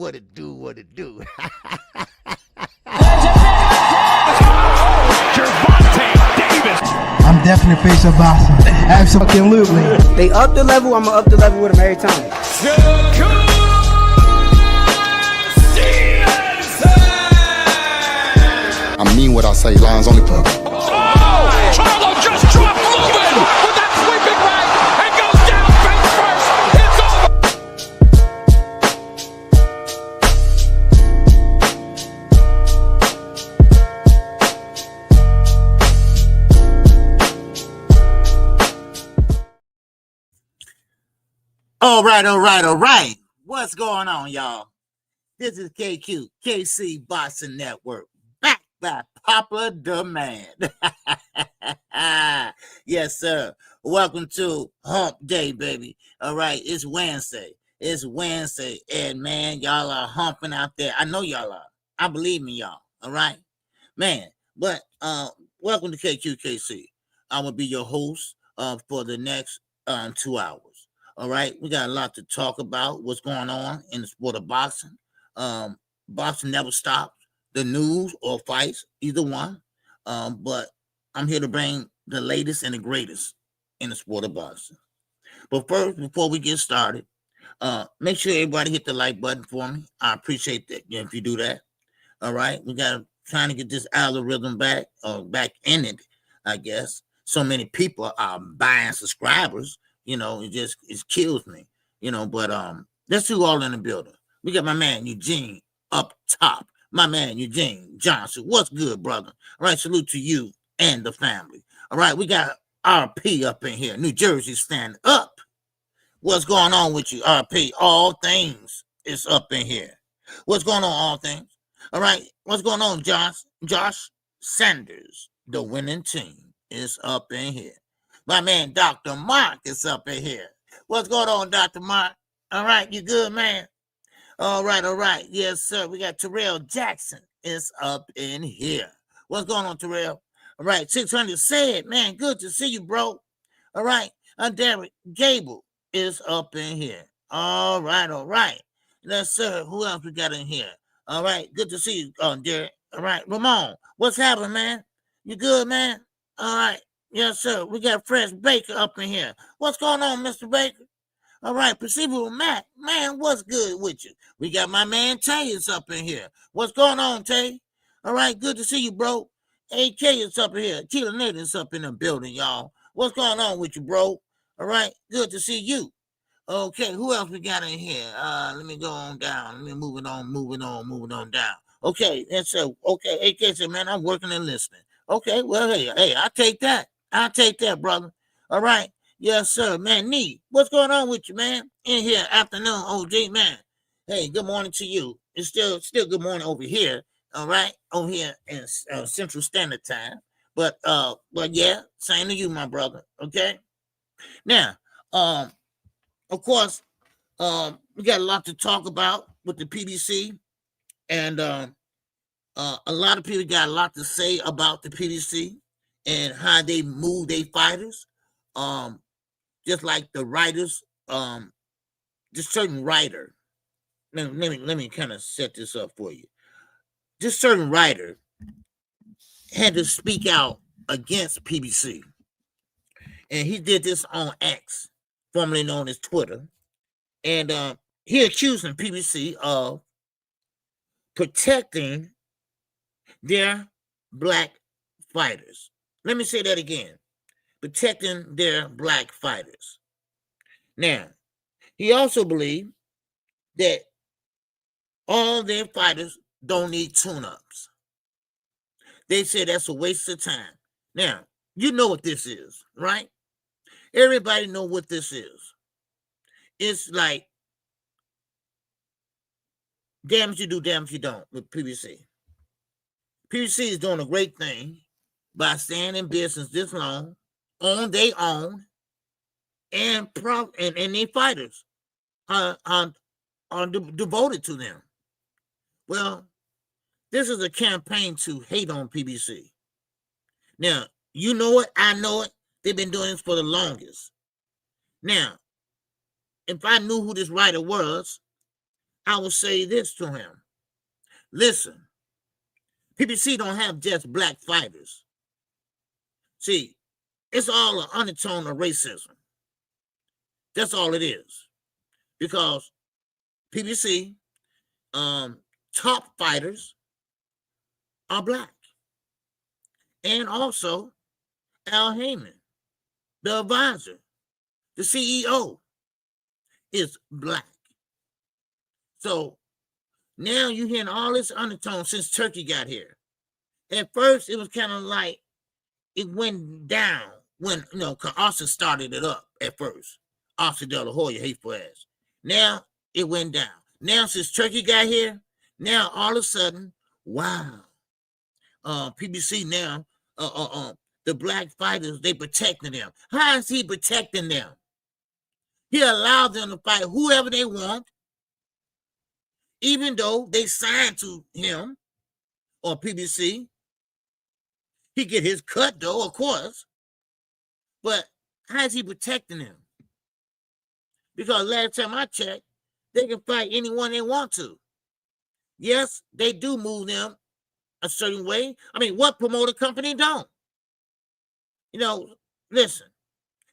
What it do, what it do. I'm definitely face of boxing. Absolutely. They up the level, I'ma up the level with them every time. I mean what I say, lines only put. Charlo just dropped moving with that sweeping right and goes down face first. It's over. All right. What's going on, y'all? This is KQKC BOXING NETWORK, back by popular demand. Yes, sir. Welcome to Hump Day, baby. All right, it's Wednesday. And man, y'all are humping out there. I know y'all are. I believe in y'all. All right, man. But welcome to KQKC. I'm gonna be your host for the next 2 hours. All right, we got a lot to talk about. What's going on in the sport of boxing? Boxing never stops. The news or fights, either one. But I'm here to bring the latest and the greatest in the sport of boxing. But first, before we get started, make sure everybody hit the like button for me. I appreciate that if you do that. All right, we got trying to get this algorithm back in it, I guess. So many people are buying subscribers. You know, it kills me, but let's do all in the building. We got my man Eugene up top. My man Eugene Johnson. What's good, brother? All right, salute to you and the family. All right, we got RP up in here. New Jersey, stand up. What's going on with you, RP? All things is up in here. What's going on, all things? All right, what's going on, Josh Sanders? The winning team is up in here. My man, Dr. Mark, is up in here. What's going on, Dr. Mark? All right, you good, man? All right. Yes, sir. We got Terrell Jackson is up in here. What's going on, Terrell? All right, 600 said, man, good to see you, bro. All right, Derek Gable is up in here. All right. Yes, sir. Who else we got in here? All right, good to see you, Derek. All right, Ramon, what's happening, man? You good, man? All right. Yes, sir. We got Fresh Baker up in here. What's going on, Mr. Baker? All right, Perceivable Mac. Man, what's good with you? We got my man Tay is up in here. What's going on, Tay? All right, good to see you, bro. AK is up in here. Keelan Nathan is up in the building, y'all. What's going on with you, bro? All right, good to see you. Okay, who else we got in here? Let me go on down. Let me moving on down. Okay, and so, okay, AK said, man, I'm working and listening. Okay, well, hey, I'll take that. Brother. All right. Yes, sir. Man, Nee, what's going on with you, man? In here, afternoon, OG, man. Hey, good morning to you. It's still good morning over here. All right, over here in Central Standard Time. But yeah, same to you, my brother. Okay. Now, of course, we got a lot to talk about with the PBC, and a lot of people got a lot to say about the PBC and how they move their fighters. Just like the writers, this certain writer. Let me kind of set this up for you. This certain writer had to speak out against PBC, and he did this on X, formerly known as Twitter, and he accusing PBC of protecting their black fighters. Let me say that again. Protecting their black fighters. Now, he also believed that all their fighters don't need tune-ups. They said that's a waste of time. Now, you know what this is, right? Everybody know what this is. It's like damn if you do, damn if you don't with PBC. PBC is doing a great thing by staying in business this long on their own, and their fighters are devoted to them. Well, this is a campaign to hate on PBC. Now, you know it, I know it. They've been doing this for the longest. Now, if I knew who this writer was, I will say this to him. Listen, PBC don't have just black fighters. See, it's all an undertone of racism. That's all it is. Because PBC, top fighters are black. And also, Al Heyman, the advisor, the CEO, is black. So now you're hearing all this undertone since Turkey got here. At first, it was kind of like it went down when, because Austin started it up at first. Austin De La Hoya, hateful ass. Now it went down. Now since Turkey got here, now all of a sudden, wow. PBC now, the black fighters, they protecting them. How is he protecting them? He allowed them to fight whoever they want, even though they signed to him or PBC. He get his cut though, of course. But how is he protecting them? Because last time I checked, they can fight anyone they want to. Yes, they do move them a certain way. I mean, what promoter company don't? Listen,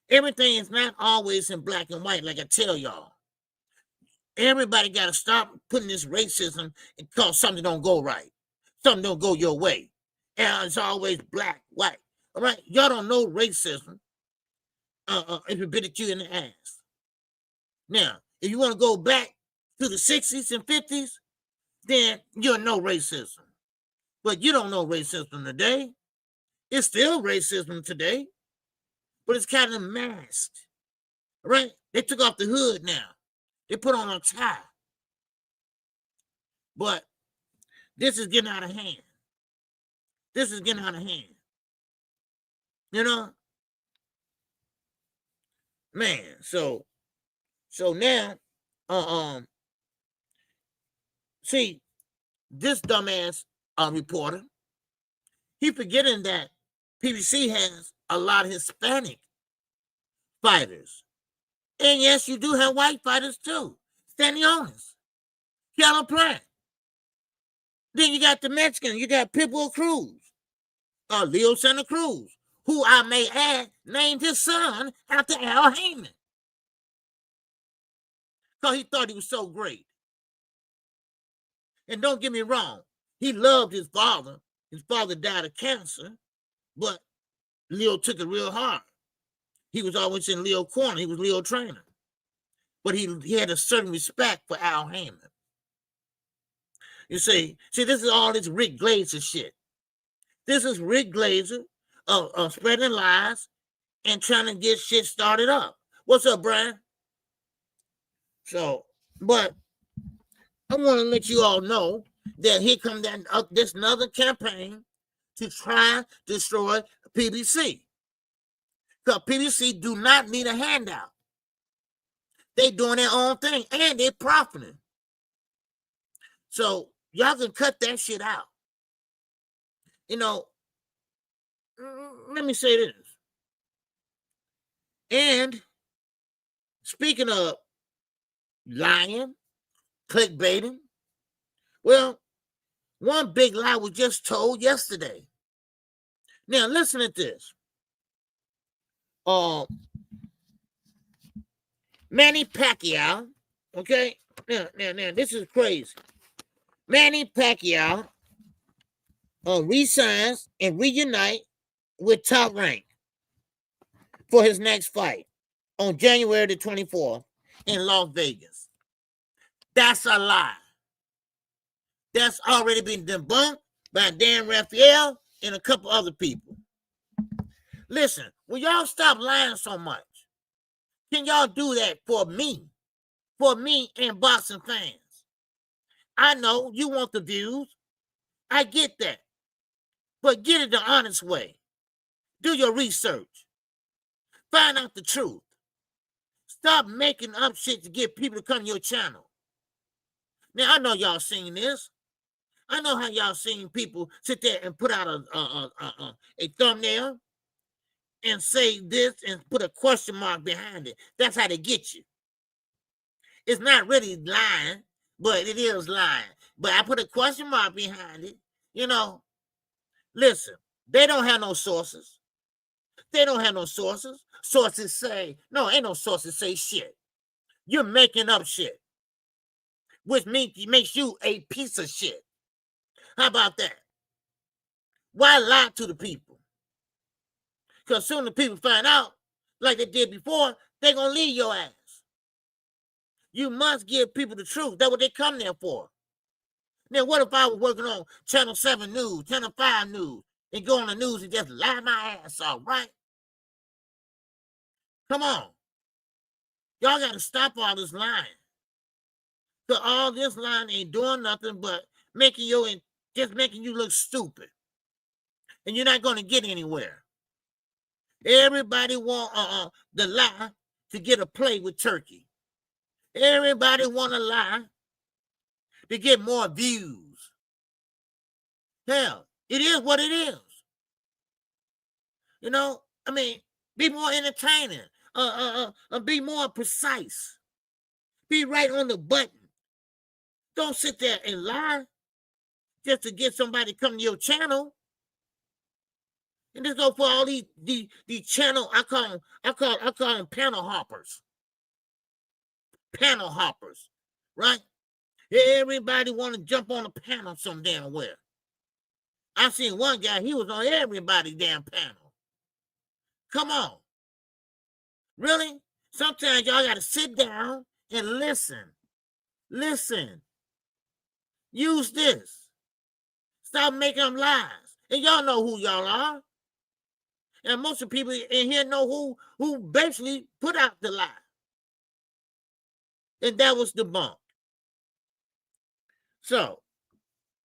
everything is not always in black and white, like I tell y'all. Everybody got to stop putting this racism because something don't go right. Something don't go your way. And it's always black, white. All right? Y'all don't know racism if it bit you in the ass. Now, if you want to go back to the 60s and 50s, then you'll know racism. But you don't know racism today. It's still racism today, but it's kind of masked. Right? They took off the hood now. They put on a tie. But this is getting out of hand. This is getting out of hand. Man, so now, see, this dumbass reporter, he forgetting that PBC has a lot of Hispanic fighters. And yes, you do have white fighters too. Stanionis, Keller Plant. Then you got the Mexican, you got Pitbull Cruz, Leo Santa Cruz, who I may add named his son after Al Heyman. Because he thought he was so great. And don't get me wrong, he loved his father. His father died of cancer, but Leo took it real hard. He was always in Leo's corner. He was Leo's trainer. But he had a certain respect for Al Heyman. You see, this is all this Rick Glazer shit. This is Rick Glazer spreading lies and trying to get shit started up. What's up, Brian? So, but I want to let you all know that here comes this another campaign to try to destroy PBC. Because PBC do not need a handout. They doing their own thing and they're profiting. So y'all can cut that shit out. Let me say this. And speaking of lying, clickbaiting, well, one big lie was just told yesterday. Now listen to this. Manny Pacquiao, okay? Now, this is crazy. Manny Pacquiao resigns and reunite with Top Rank for his next fight on January the 24th in Las Vegas. That's a lie. That's already been debunked by Dan Raphael and a couple other people. Listen, will y'all stop lying so much? Can y'all do that for me and boxing fans? I know you want the views. I get that. But get it the honest way. Do your research. Find out the truth. Stop making up shit to get people to come to your channel. Now, I know y'all seen this. I know how y'all seen people sit there and put out a thumbnail and say this and put a question mark behind it. That's how they get you. It's not really lying. but it is lying. But I put a question mark behind it. You know, listen, they don't have no sources. They don't have no sources. Sources say, no, ain't no sources say shit. You're making up shit, which makes you a piece of shit. How about that? Why lie to the people? Because soon the people find out, like they did before, they're going to leave your ass. You must give people the truth. That's what they come there for. Now, what if I was working on Channel 7 News, Channel 5 News, and go on the news and just lie my ass off, right? Come on. Y'all got to stop all this lying. So all this lying ain't doing nothing but making you look stupid. And you're not going to get anywhere. Everybody want the lie to get a play with Turkey. Everybody want to lie to get more views. Hell, it is what it is. You know, I mean, be more entertaining. Be more precise. Be right on the button. Don't sit there and lie just to get somebody to come to your channel. And just go for all these channel. I call them panel hoppers. Panel hoppers, right? Everybody want to jump on a panel some damn where. I seen one guy, he was on everybody's damn panel. Come on. Really? Sometimes y'all got to sit down and listen. Listen. Use this. Stop making them lies. And y'all know who y'all are. And most of the people in here know who basically put out the lie. And that was DUPONT. So,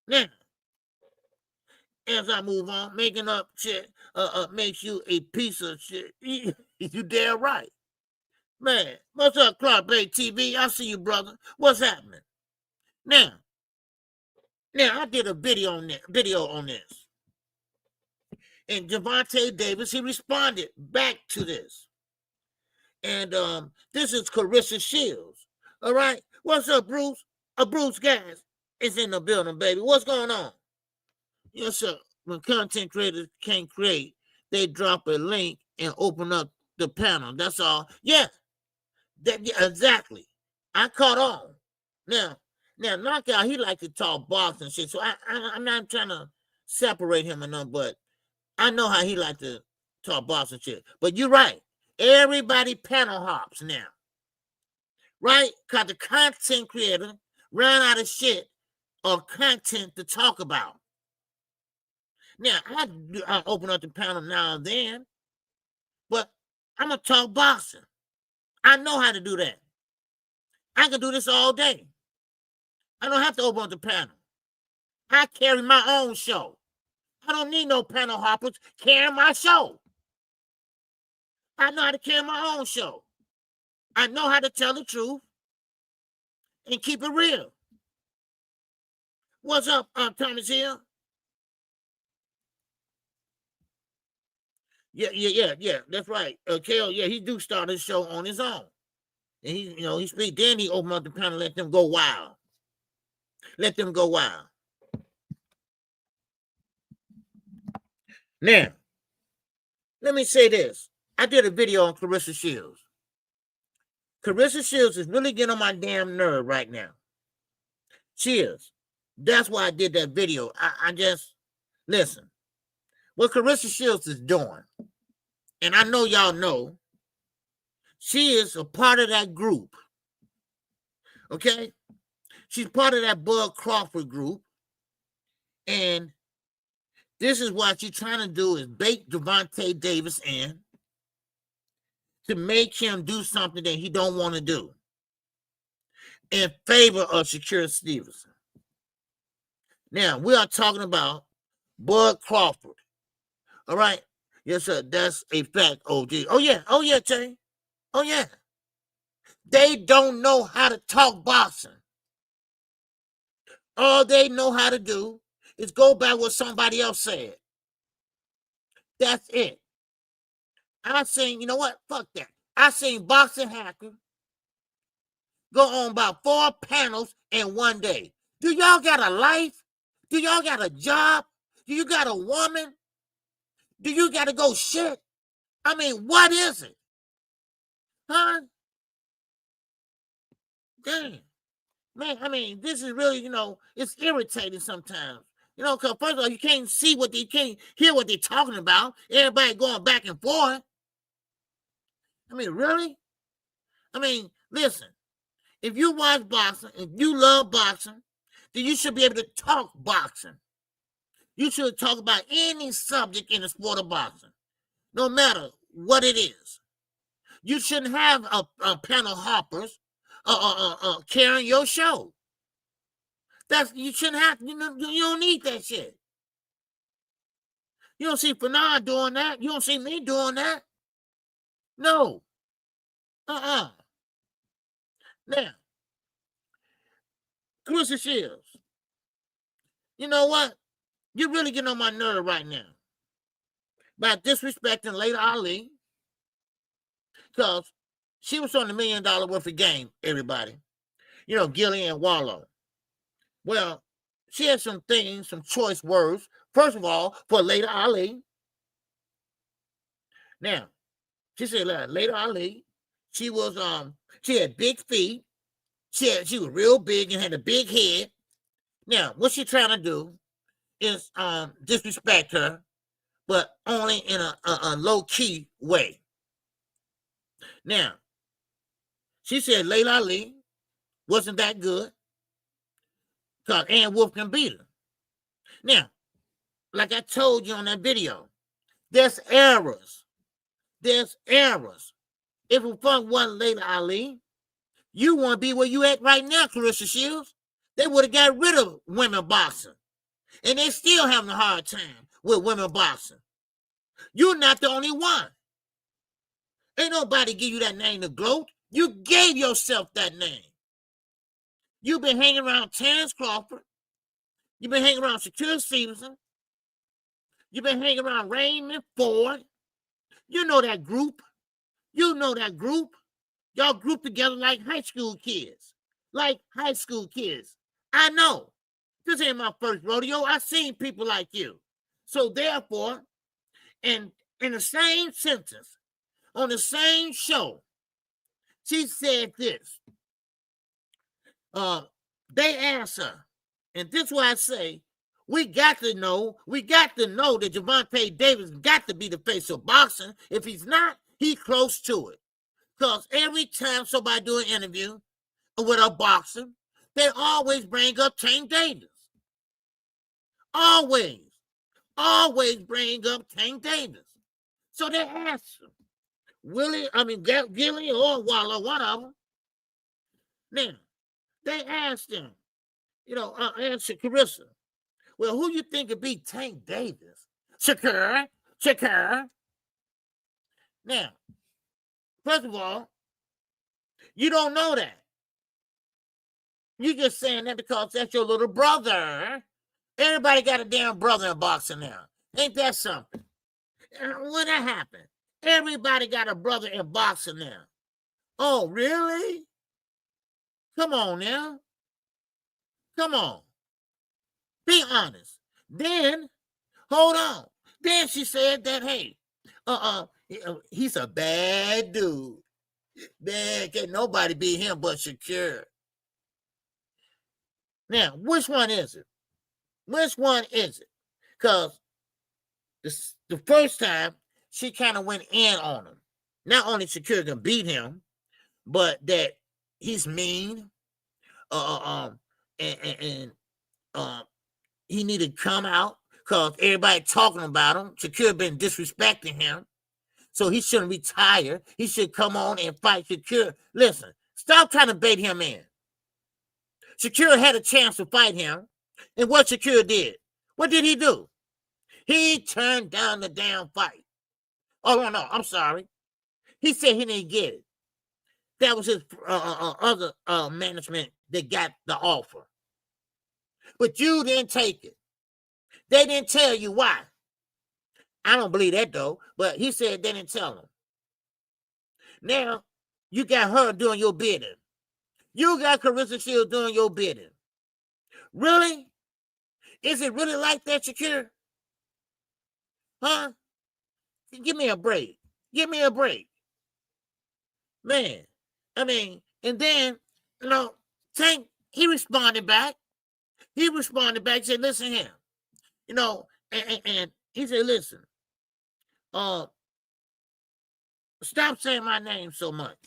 now, as I move on, making up shit makes you a piece of shit. You damn right. Man, what's up, Clark Bay TV? I see you, brother. What's happening? Now, I did a video on this. And Gervonta Davis, he responded back to this. And this is Carissa Shields. All right? What's up, Bruce? Bruce, guys, is in the building, baby. What's going on? Yes, sir. When content creators can't create, they drop a link and open up the panel. That's all. Yeah, exactly. I caught on. Now, Knockout, he like to talk boxing shit, so I'm not trying to separate him or nothing, but I know how he like to talk boxing shit. But you're right. Everybody panel hops now. Right? Because the content creator ran out of shit or content to talk about. Now, I open up the panel now and then, but I'm going to talk boxing. I know how to do that. I can do this all day. I don't have to open up the panel. I carry my own show. I don't need no panel hoppers carrying my show. I know how to carry my own show. I know how to tell the truth and keep it real. What's up, Thomas Hill? Yeah. That's right. KO, yeah, he do start his show on his own. And he speak, then he open up the panel, let them go wild. Let them go wild. Now, let me say this. I did a video on Carissa Shields. Carissa Shields is really getting on my damn nerve right now. She is. That's why I did that video. I just, listen. What Carissa Shields is doing, and I know y'all know, she is a part of that group. Okay? She's part of that Bud Crawford group. And this is what she's trying to do is bait Gervonta Davis in to make him do something that he don't want to do in favor of Shakur Stevenson. Now, we are talking about Bud Crawford. All right? Yes, sir. That's a fact, OG. Oh, yeah, Jay. Oh, yeah. They don't know how to talk boxing. All they know how to do is go by what somebody else said. That's it. I seen, you know what? Fuck that. I seen Boxing Hacker go on about 4 panels in one day. Do y'all got a life? Do y'all got a job? Do you got a woman? Do you got to go shit? I mean, what is it? Huh? Damn. Man, I mean, this is really, it's irritating sometimes. Because first of all, you can't hear what they're talking about. Everybody going back and forth. I mean, really? I mean, listen, if you watch boxing, if you love boxing, then you should be able to talk boxing. You should talk about any subject in the sport of boxing, no matter what it is. You shouldn't have a panel hoppers carrying your show. You shouldn't have. You don't need that shit. You don't see Fernand doing that. You don't see me doing that. No. Now, Clarissa Shields, you know what? You're really getting on my nerve right now by disrespecting Layla Ali, because she was on the $1 million worth of game, everybody. Gillian Wallow. Well, she had some choice words. First of all, for Layla Ali. Now, she said Layla Ali, she had big feet. She was real big and had a big head. Now, what she trying to do is disrespect her, but only in a low-key way. Now, she said Layla Ali wasn't that good because Ann Wolf can beat her. Now, like I told you on that video, there's errors. There's errors. If it wasn't Layla Ali, you want to be where you at right now, Clarissa Shields. They would have got rid of women boxing. And they still having a hard time with women boxing. You're not the only one. Ain't nobody give you that name to gloat. You gave yourself that name. You've been hanging around Terrence Crawford. You've been hanging around Shakur Stevenson. You've been hanging around Raymond Ford. You know that group. Y'all group together like high school kids. I know. This ain't my first rodeo. I've seen people like you. So therefore, in the same sentence, on the same show, she said this. They asked her, and this is why I say, we got to know that Gervonta Davis got to be the face of boxing. If he's not, he's close to it. Because every time somebody do an interview with a boxer, they always bring up Tank Davis. Always bring up Tank Davis. So they asked him, Gilly or Wallow, one of them. Now, they asked him, asked Carissa, well, who you think would be Tank Davis? Shakur. Now, first of all, you don't know that. You just saying that because that's your little brother. Everybody got a damn brother in boxing now. Ain't that something? When that happened, everybody got a brother in boxing now. Oh, really? Come on now. Come on. Be honest. Then, hold on. Then she said that, hey, he's a bad dude. Man, can't nobody beat him but Shakur. Now, which one is it? Because the first time, she kind of went in on him. Not only Shakur can beat him, but that he's mean. And he needed to come out because everybody talking about him. Shakur been disrespecting him. So he shouldn't retire. He should come on and fight Shakur. Listen, stop trying to bait him in. Shakur had a chance to fight him. And what Shakur did? What did he do? He turned down the damn fight. Oh, no, I'm sorry. He said he didn't get it. That was his other management that got the offer. But you didn't take it. They didn't tell you why. I don't believe that, though. But he said they didn't tell him. Now, you got her doing your bidding. You got Carissa Shields doing your bidding. Really? Is it really like that, Shakira? Huh? Give me a break. Give me a break. Man. I mean, and then, Tank, he responded back. He said, listen here. And he said, listen, stop saying my name so much.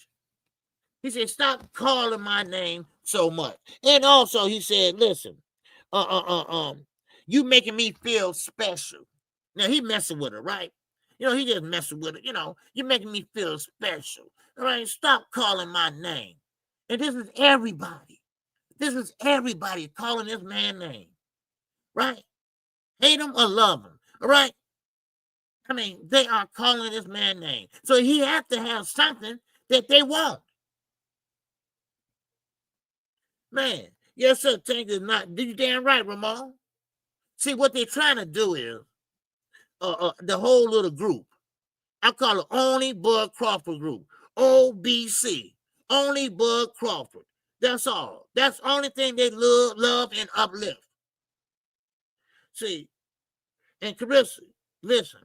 He said, stop calling my name so much. And also he said, listen, you making me feel special. Now he messing with her, right? He just messing with her. You're making me feel special. All right, stop calling my name. And this is everybody. This is everybody calling this man name. Right? Hate him or love him. All right? I mean, they are calling this man name. So he has to have something that they want. Man, yes, sir, Tank is not. You damn right, Ramon. See, what they're trying to do is the whole little group. I call it Only Bud Crawford Group. OBC. Only Bud Crawford. That's all. That's the only thing they love, and uplift. See, and Carissa, listen.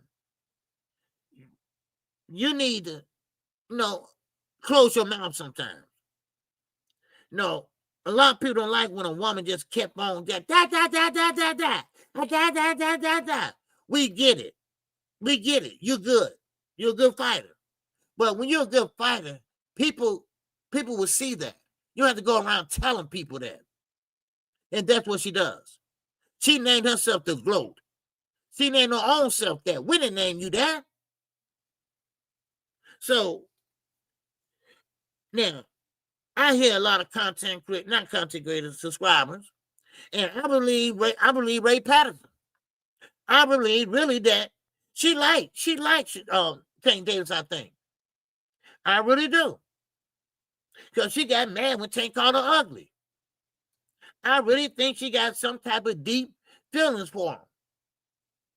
You need to, close your mouth sometimes. A lot of people don't like when a woman just kept on da da da da da da da da da da da da. We get it. We get it. You're good. You're a good fighter. But when you're a good fighter, people will see that. You have to go around telling people that. And that's what she does. She named herself the Gloat. She named her own self that. We didn't name you that. So now I hear a lot of not content creators, subscribers, and I believe Ray Patterson. I believe really that she likes Tank Davis, I think. I really do. Because she got mad when Tank called her ugly. I really think she got some type of deep feelings for him.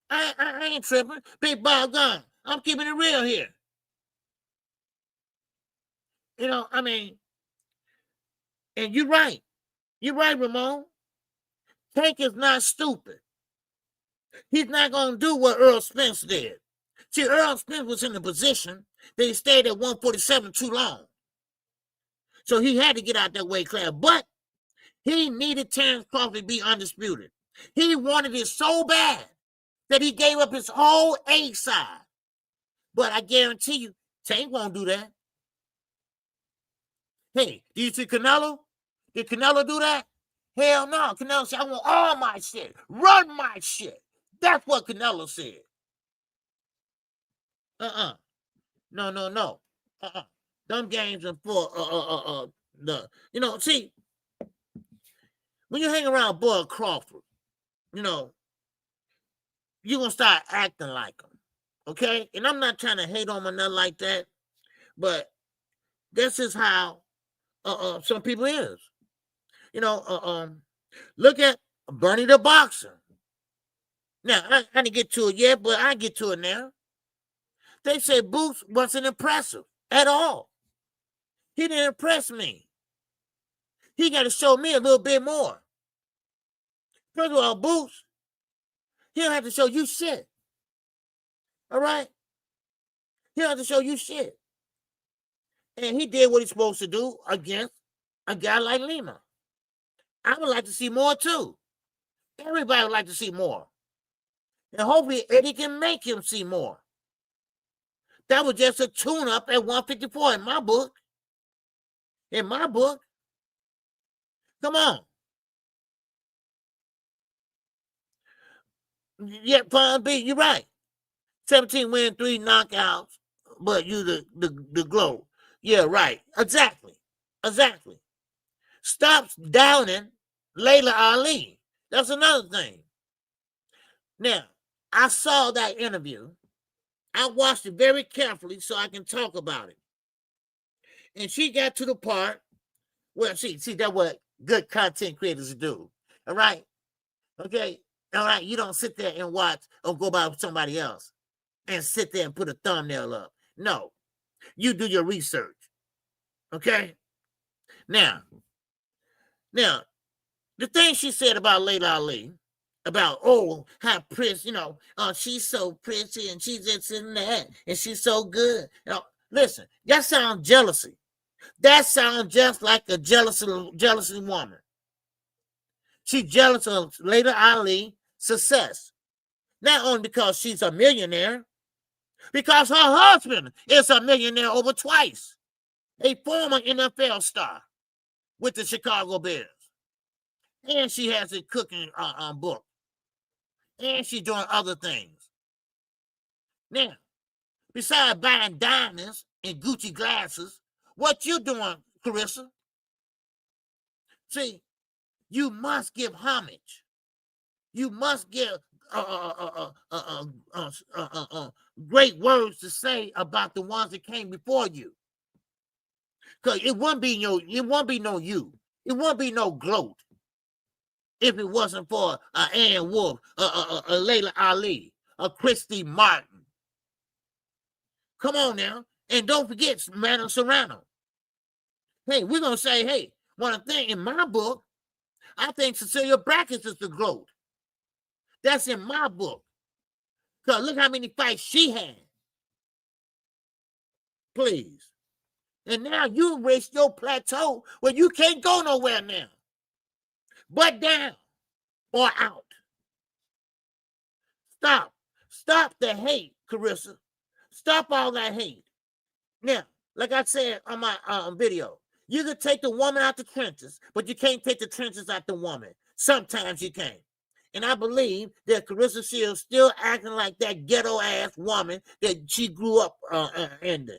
I ain't tripping. Big Bob Gun. I'm keeping it real here. I mean, and you're right. You're right, Ramon. Tank is not stupid. He's not going to do what Earl Spence did. See, Earl Spence was in the position that he stayed at 147 too long. So he had to get out that weight class. But he needed Terrence Crawford to be undisputed. He wanted it so bad that he gave up his whole A side. But I guarantee you, Tank won't do that. Hey, do you see Canelo? Did Canelo do that? Hell no. Canelo said, I want all my shit. Run my shit. That's what Canelo said. No. Them games are for see, when you hang around Bud Crawford, you're gonna start acting like him. Okay? And I'm not trying to hate on him or nothing like that, but this is how some people is. Look at Bernie the Boxer. Now, I didn't get to it yet, but I get to it now. They say Boots wasn't impressive at all. He didn't impress me. He got to show me a little bit more. First of all, Boots, he don't have to show you shit. All right? He don't have to show you shit. And he did what he's supposed to do against a guy like Lima. I would like to see more too. Everybody would like to see more. And hopefully Eddie can make him see more. That was just a tune-up at 154 in my book. In my book. Come on. Yeah, Palm Beach, you're right. 17 wins, 3 knockouts, but you the glow. Yeah, right. Exactly. Stop downing Layla Ali. That's another thing. Now, I saw that interview. I watched it very carefully so I can talk about it. And she got to the part where, see, that's what good content creators do. All right? Okay? All right? You don't sit there and watch or go by somebody else and sit there and put a thumbnail up. No. You do your research. Okay? Now, Now, the thing she said about Layla Ali, about, oh, how pretty, she's so pretty and she's this and that, and she's so good. Listen, that sounds jealousy. That sounds just like a jealousy woman. She's jealous of Layla Ali's success. Not only because she's a millionaire, because her husband is a millionaire over twice. A former NFL star with the Chicago Bears. And she has a cooking book. And she's doing other things. Now, besides buying diamonds and Gucci glasses, what you doing, Carissa? See, you must give homage. You must give great words to say about the ones that came before you. Because it won't be no you. It won't be no gloat if it wasn't for Ann Wolf, Layla Ali, Christy Martin. Come on now. And don't forget Madam Serrano. Hey, we're going to say, hey, one thing in my book, I think Cecilia Brackett is the GOAT. That's in my book. Because look how many fights she had. Please. And now you reached your plateau where you can't go nowhere now. But down or out. Stop. Stop the hate, Carissa. Stop all that hate. Now, like I said on my video, you can take the woman out the trenches, but you can't take the trenches out the woman. Sometimes you can. And I believe that Carissa Shields still acting like that ghetto-ass woman that she grew up in.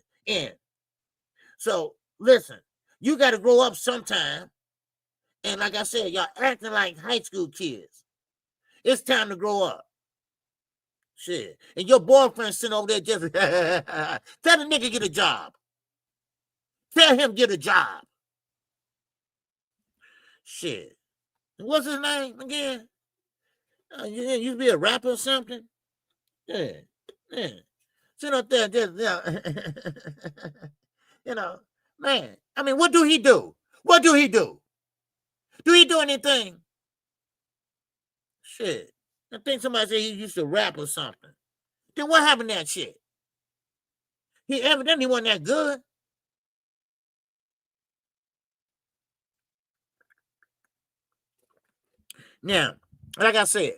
So, listen, you got to grow up sometime. And like I said, y'all acting like high school kids. It's time to grow up. Shit. And your boyfriend sitting over there just tell the nigga get a job. Tell him get a job. Shit. What's his name again? You used to be a rapper or something? Yeah. Sit up there just, man. I mean, what do he do? What do he do? Do he do anything? Shit. I think somebody said he used to rap or something. Then what happened to that shit? He evidently wasn't that good. Now, like I said,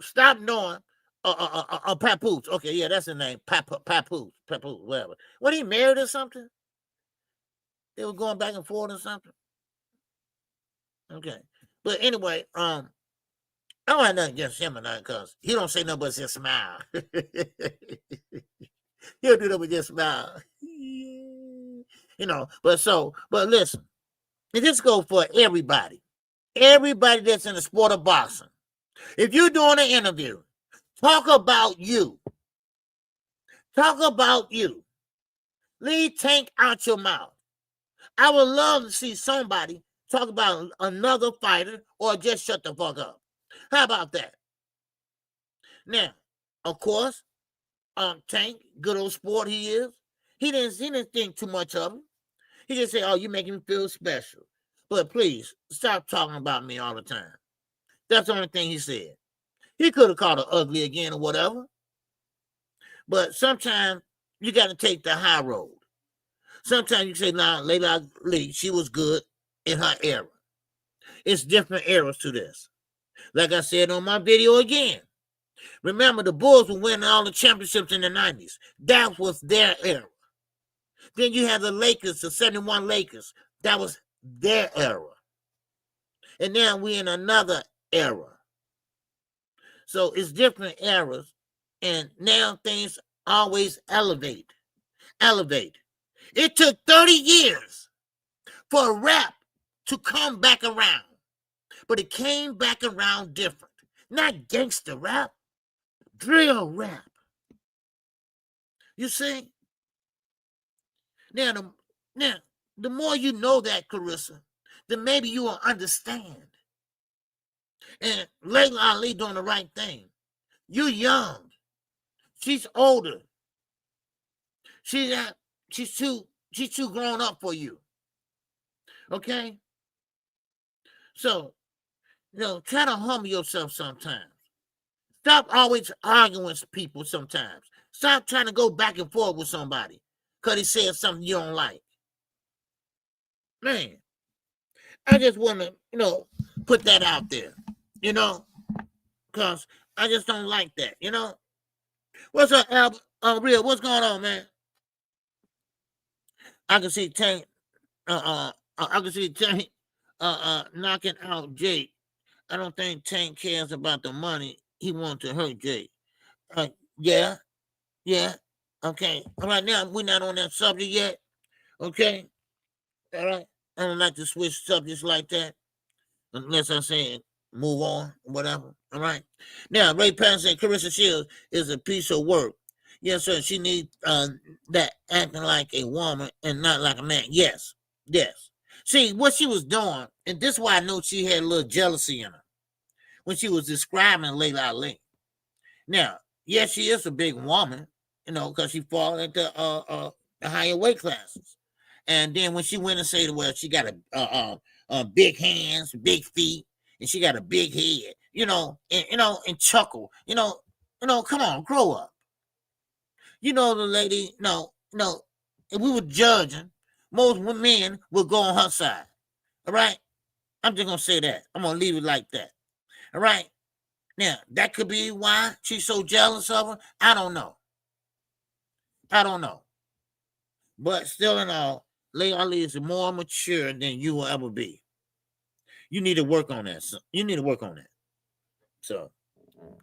stop knowing Papoose. Okay, yeah, that's his name. Papoose, whatever. What, he married or something? They were going back and forth or something. Okay. But anyway, I don't have nothing against him or nothing, because he don't say nothing but just smile. He'll do that but just smile. But listen, and this goes for everybody. Everybody that's in the sport of boxing. If you're doing an interview, talk about you. Talk about you. Leave Tank out your mouth. I would love to see somebody talk about another fighter or just shut the fuck up. How about that? Now, of course, Tank, good old sport he is. He didn't think too much of him. He just said, oh, you making me feel special. But please, stop talking about me all the time. That's the only thing he said. He could have called her ugly again or whatever. But sometimes you got to take the high road. Sometimes you say, nah, Layla Ali, she was good in her era. It's different eras to this. Like I said on my video again, remember the Bulls were winning all the championships in the 90s. That was their era. Then you have the Lakers, the 71 Lakers. That was their era. And now we're in another era. So it's different eras. And now things always elevate. It took 30 years for rap to come back around. But it came back around different. Not gangster rap, drill rap. You see? Now, the more you know that, Carissa, then maybe you will understand. And Layla Ali doing the right thing. You're young. She's older. She's too grown up for you. Okay? So, try to humble yourself sometimes. Stop always arguing with people sometimes. Stop trying to go back and forth with somebody because he said something you don't like. Man, I just want to, put that out there, because I just don't like that, What's up, Albert? Real, what's going on, man? I can see Tank, knocking out Jake. I don't think Tank cares about the money. He wants to hurt Jake. Yeah. Okay. All right, now we're not on that subject yet. Okay. All right. I don't like to switch subjects like that unless I say move on, whatever. All right. Now, Ray Patterson, Carissa Shields is a piece of work. Yes, sir. She needs that acting like a woman and not like a man. Yes. See, what she was doing, and this is why I know she had a little jealousy in her when she was describing Layla Ali. Now, yes, she is a big woman, because she falls into the higher weight classes. And then when she went and said, well, she got a big hands, big feet, and she got a big head, and chuckle, come on, grow up. The lady, no, if we were judging, most men would go on her side. All right? I'm just going to say that. I'm going to leave it like that. All right? Now, that could be why she's so jealous of her. I don't know. But still in all, Layla Ali is more mature than you will ever be. You need to work on that. So,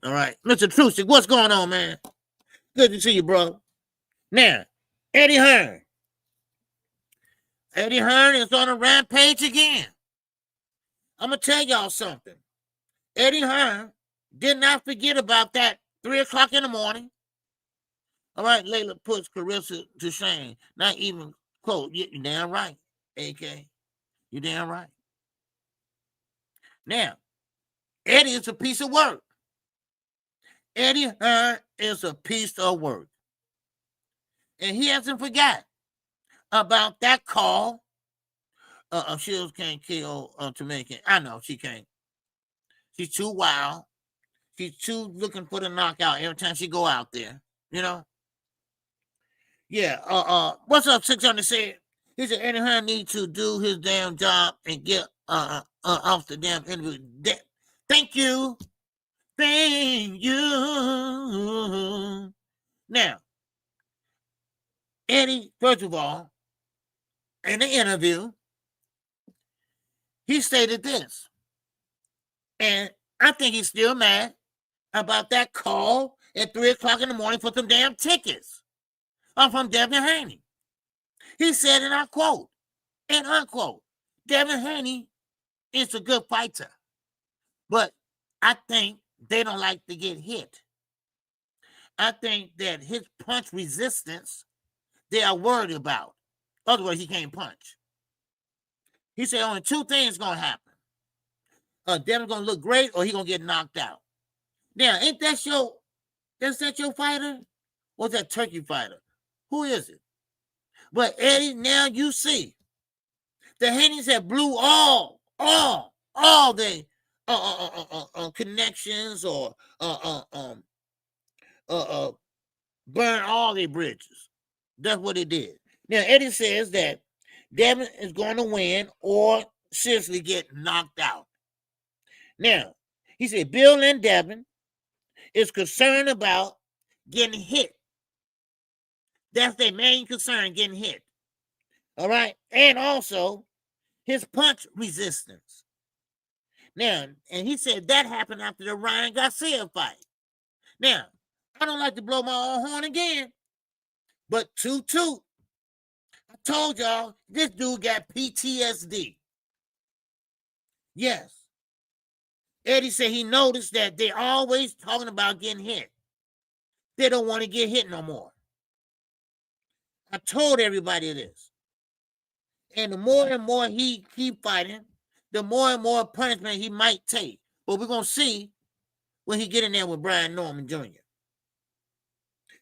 all right. Mr. Trusick, what's going on, man? Good to see you, bro. Now, Eddie Hearn. Eddie Hearn is on a rampage again. I'm going to tell y'all something. Eddie Hearn did not forget about that 3 o'clock in the morning. All right, Layla puts Carissa to shame. Not even close. You're damn right, AK. You're damn right. Now, Eddie is a piece of work. Eddie Hearn is a piece of work. And he hasn't forgot about that call. Shields can't kill Jamaican. I know she can't. She's too wild. She's too looking for the knockout every time she go out there. Yeah. What's up, 600 said? He said Eddie Hearn needs to do his damn job and get off the damn interview. Thank you. Now, Eddie, first of all, in the interview, he stated this. And I think he's still mad about that call at 3 o'clock in the morning for some damn tickets. I'm from Devin Haney. He said, and I quote, and unquote, Devin Haney is a good fighter, but I think they don't like to get hit. I think that his punch resistance, they are worried about. Otherwise, he can't punch. He said only two things going to happen. Devin's going to look great or he's going to get knocked out. Now, ain't that your fighter? Or is that turkey fighter? Who is it? But Eddie, now you see, the Haneys have blew all the connections or burn all their bridges. That's what he did. Now Eddie says that Devin is going to win or seriously get knocked out. Now he said Bill and Devin is concerned about getting hit. That's their main concern, getting hit. All right. And also his punch resistance. Now, and he said that happened after the Ryan Garcia fight. Now, I don't like to blow my own horn again, but 2-2. I told y'all this dude got PTSD. Yes. Eddie said he noticed that they're always talking about getting hit. They don't want to get hit no more. I told everybody this. And the more and more he keep fighting, the more and more punishment he might take. But we're going to see when he get in there with Brian Norman Jr.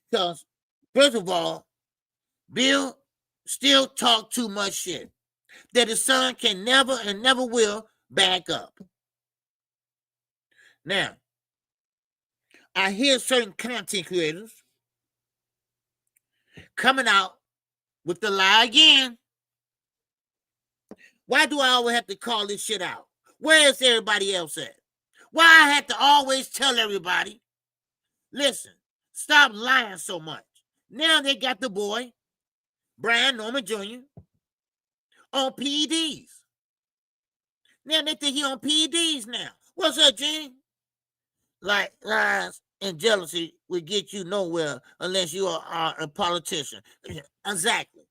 Because, first of all, Bill still talk too much shit. That his son can never and never will back up. Now, I hear certain content creators coming out with the lie again. Why do I always have to call this shit out? Where is everybody else at? Why I have to always tell everybody, listen, stop lying so much. Now they got the boy, Brian Norman Jr., on PEDs. Now they think he on PEDs now. What's up, Gene? Like, lies and jealousy will get you nowhere unless you are a politician. Exactly.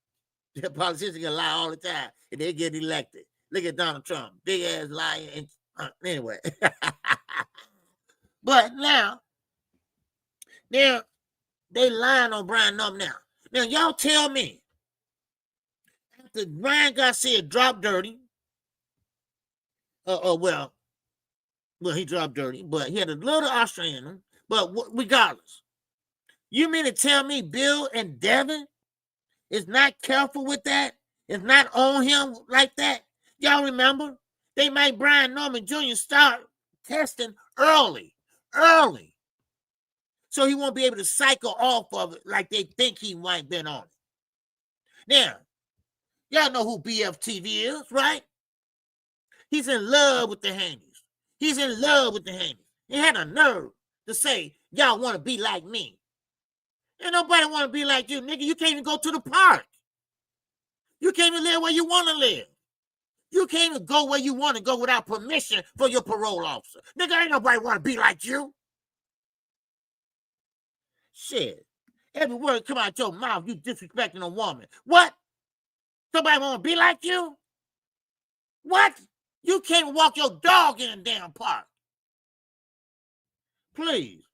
The politicians can lie all the time and they get elected. Look at Donald Trump, big ass liar. And, anyway. But now they lying on Brian Norman now. Now, y'all tell me, after Brian Garcia dropped dirty, well, he dropped dirty, but he had a little Austrian in him. But regardless, you mean to tell me Bill and Devin is not careful with that? Is not on him like that? Y'all remember? They made Brian Norman Jr. start testing early. So he won't be able to cycle off of it like they think he might have been on it. Now, y'all know who BFTV is, right? He's in love with the Haneys. He's in love with the Haney. He had a nerve to say, y'all want to be like me. Ain't nobody want to be like you, nigga. You can't even go to the park. You can't even live where you want to live. You can't even go where you want to go without permission for your parole officer. Nigga, ain't nobody want to be like you. Shit. Every word come out your mouth, you disrespecting a woman. What? Somebody want to be like you? What? You can't walk your dog in a damn park. Please.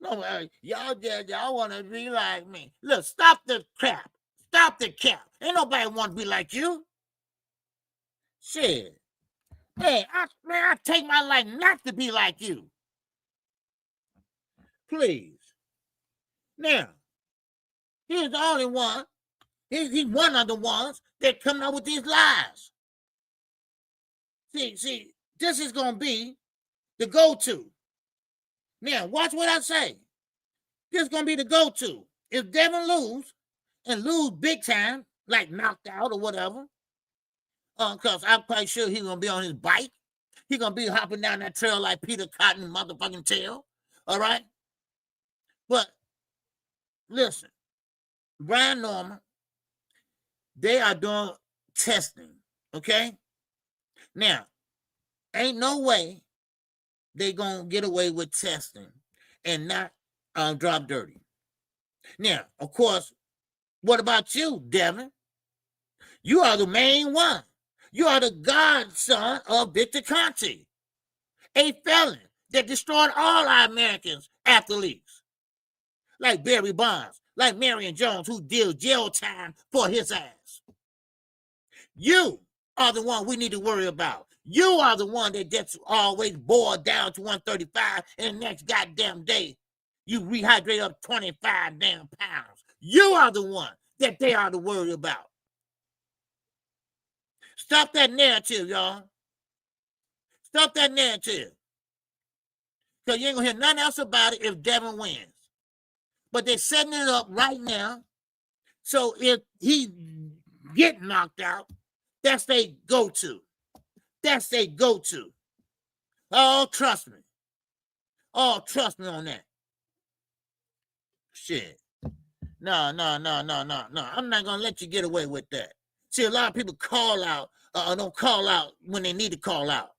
No, y'all want to be like me. Look, stop the crap. Stop the cap. Ain't nobody want to be like you. Shit. Hey, I take my life not to be like you. Please. Now, he's the only one. He's one of the ones that coming up with these lies. See, this is going to be the go-to. Now, watch what I say. This is going to be the go-to. If Devin lose big time, like knocked out or whatever, because I'm quite sure he's going to be on his bike. He's going to be hopping down that trail like Peter Cotton motherfucking tail. All right? But, listen, Brian Norman, they are doing testing, okay? Now, ain't no way they gonna get away with testing and not drop dirty. Now, of course, what about you, Devin? You are the main one. You are the godson of Victor Conte, a felon that destroyed all our Americans athletes, like Barry Bonds, like Marion Jones, who did jail time for his ass. You are the one we need to worry about. You are the one that gets always boiled down to 135, and the next goddamn day, you rehydrate up 25 damn pounds. You are the one that they are to worry about. Stop that narrative, y'all. Stop that narrative. Because you ain't going to hear nothing else about it if Devin wins. But they're setting it up right now. So if he get knocked out, that's their go-to. That's their go-to. Oh, trust me. Oh, trust me on that. Shit. No. I'm not going to let you get away with that. See, a lot of people call out, don't call out when they need to call out.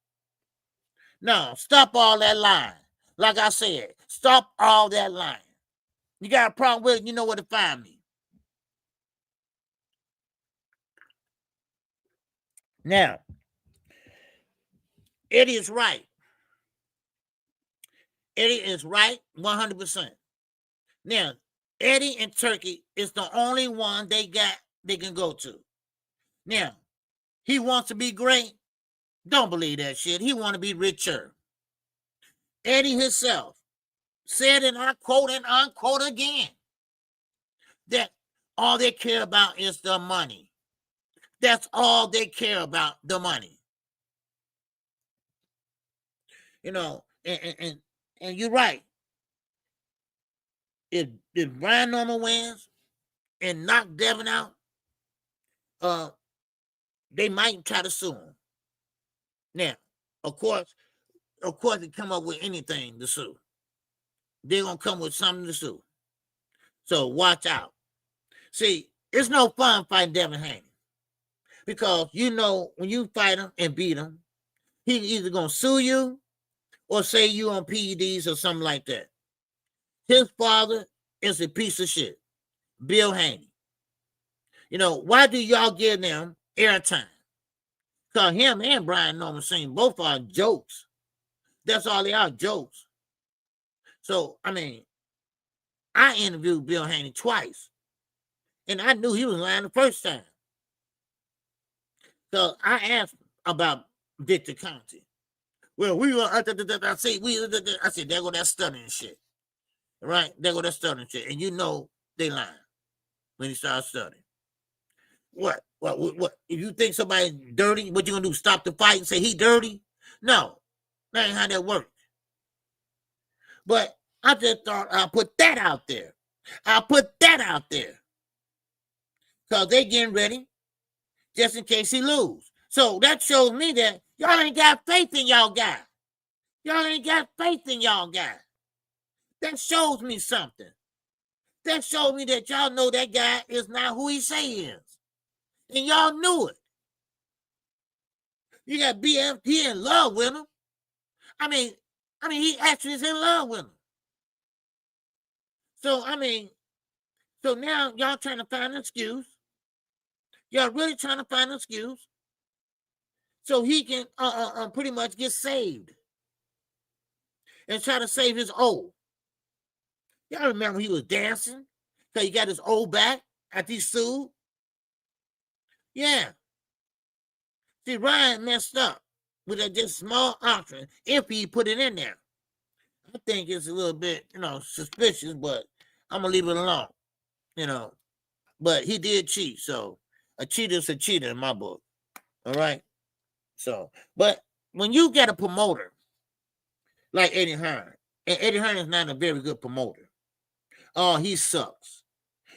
No, stop all that lying. Like I said, stop all that lying. You got a problem with it, you know where to find me. Now, Eddie is right. Eddie is right 100%. Now, Eddie and Turkey is the only one they can go to. Now, he wants to be great. Don't believe that shit. He want to be richer. Eddie himself said, and I quote and unquote again, that all they care about is the money. That's all they care about, the money. You know, and you're right. If Brian Norman wins and knock Devin out, they might try to sue him. Now, of course, they come up with anything to sue. They're gonna come with something to sue. So watch out. See, it's no fun fighting Devin Haney, because you know when you fight him and beat him, he's either gonna sue you or say you on PEDs or something like that. His father is a piece of shit, Bill Haney. You know, why do y'all give them airtime? Because him and Brian Norman Sr. both are jokes. That's all they are, jokes. So, I mean, I interviewed Bill Haney twice, and I knew he was lying the first time. So I asked about Victor Conte. Well, I said, there go that stuttering shit. Right? There go that stuttering shit. And you know they lying when he starts stuttering. What? If you think somebody's dirty, what you gonna do? Stop the fight and say he dirty? No, that ain't how that works. But I just thought I'll put that out there. Because they getting ready just in case he lose. So that shows me that y'all ain't got faith in y'all guy. That shows me something. That shows me that y'all know that guy is not who he say he is. And y'all knew it. You got BF, he in love with him. I mean, he actually is in love with him. So, so now y'all trying to find an excuse. Y'all really trying to find an excuse so he can pretty much get saved and try to save his old. Y'all remember he was dancing because he got his old back after he sued? Yeah. See, Ryan messed up with a just small option if he put it in there. I think it's a little bit, suspicious, but I'm going to leave it alone, But he did cheat, so a cheater's a cheater in my book, all right? So, but when you get a promoter like Eddie Hearns, and Eddie Hearns is not a very good promoter. Oh, he sucks.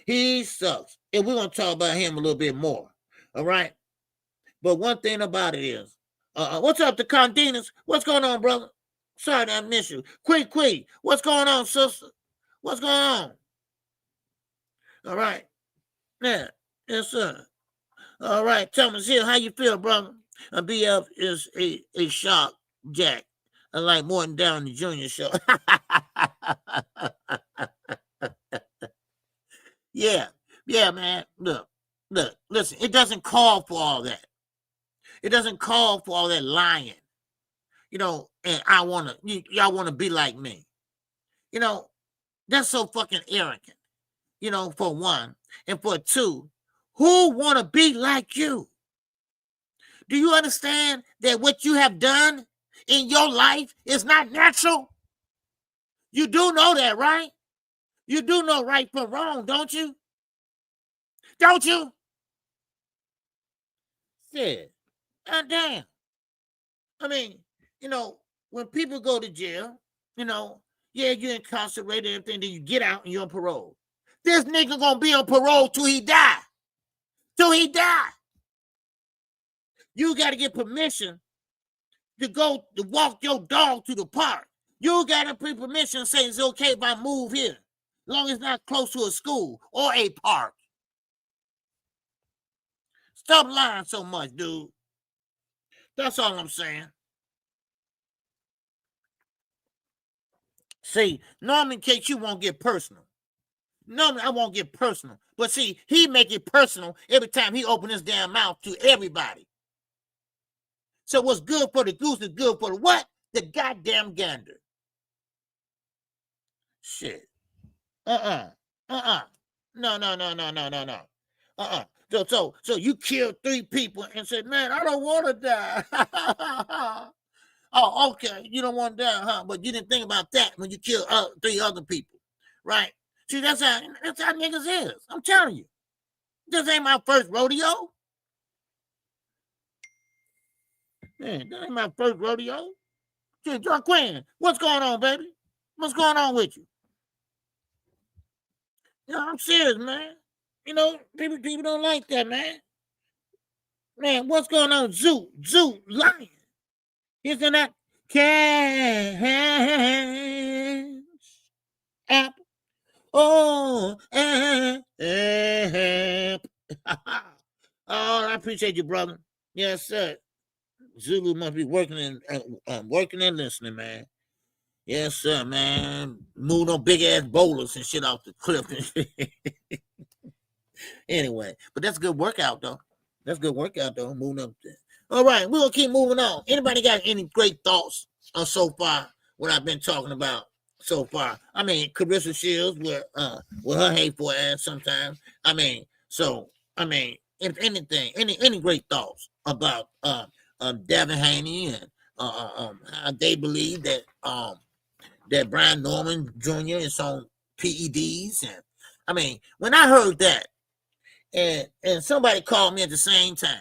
And we're going to talk about him a little bit more, all right? But one thing about it is, what's up to Condinas? What's going on, brother? Sorry to miss you. Quick. What's going on, sister? What's going on? All right. Yeah. Yes, sir. All right. Thomas Hill, how you feel, brother? BF is a shock, Jack. Unlike Morton Downey Jr. show. Yeah, man. Look. Listen, it doesn't call for all that. It doesn't call for all that lying. And y'all want to be like me. That's so fucking arrogant. For one. And for two, who want to be like you? Do you understand that what you have done in your life is not natural? You do know that, right? You do know right from wrong, don't you? Don't you? Shit. Damn. When people go to jail, you're incarcerated and everything, then you get out and you're on parole. This nigga gonna be on parole till he die. You got to get permission to go to walk your dog to the park. You got to get permission saying it's okay if I move here, as long as it's not close to a school or a park. Stop lying so much, dude. That's all I'm saying. See, normally in case you won't get personal. Normally I won't get personal. But see, he make it personal every time he open his damn mouth to everybody. So what's good for the goose is good for the what? The goddamn gander. Shit. No. So you killed 3 people and said, man, I don't want to die. Oh, okay. You don't want to die, huh? But you didn't think about that when you killed 3 other people, right? See, that's how niggas is. I'm telling you. This ain't my first rodeo. Man, that ain't my first rodeo. Shit, John Quinn, what's going on, baby? What's going on with you? I'm serious, man. People don't like that, man. Man, what's going on? Zoo, lion. Isn't that Cash App? Oh, app. Oh, I appreciate you, brother. Yes, sir. Zulu must be working and listening, man. Yes, sir, man. Moving on big ass boulders and shit off the cliff. Anyway, but that's a good workout, though. Moving up there. All right, we're gonna keep moving on. Anybody got any great thoughts on so far what I've been talking about so far? I mean, Carissa Shields with her hateful ass sometimes. If anything, any great thoughts about Devin Haney and how they believe that that Brian Norman Jr. is on PEDs, and I mean, when I heard that, and somebody called me at the same time,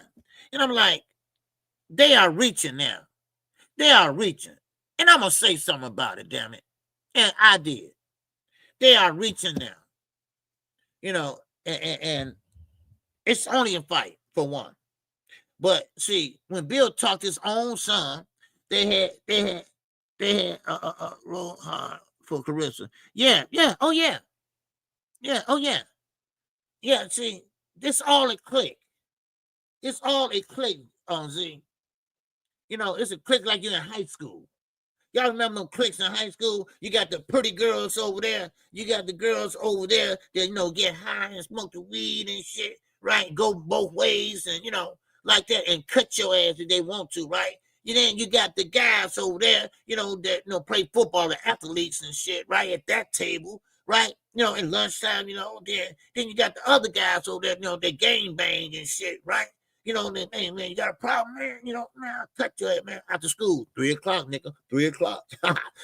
and I'm like, they are reaching now. They are reaching, and I'm gonna say something about it, damn it, and I did. They are reaching now, and it's only a fight for one. But see, when Bill talked his own son, they had roll hard for Carissa. Yeah, oh yeah. See, this all a click. It's all a click on Z. It's a click like you're in high school. Y'all remember them cliques in high school? You got the pretty girls over there. You got the girls over there that, get high and smoke the weed and shit, right? Go both ways and, like that, and cut your ass if they want to, right? Then you got the guys over there, that, play football, the athletes and shit, right? At that table, right? In lunchtime, then you got the other guys over there, they game bang and shit, right? Hey, man, you got a problem, man? Man, I'll cut your head, man, after school. 3 o'clock, nigga, 3 o'clock.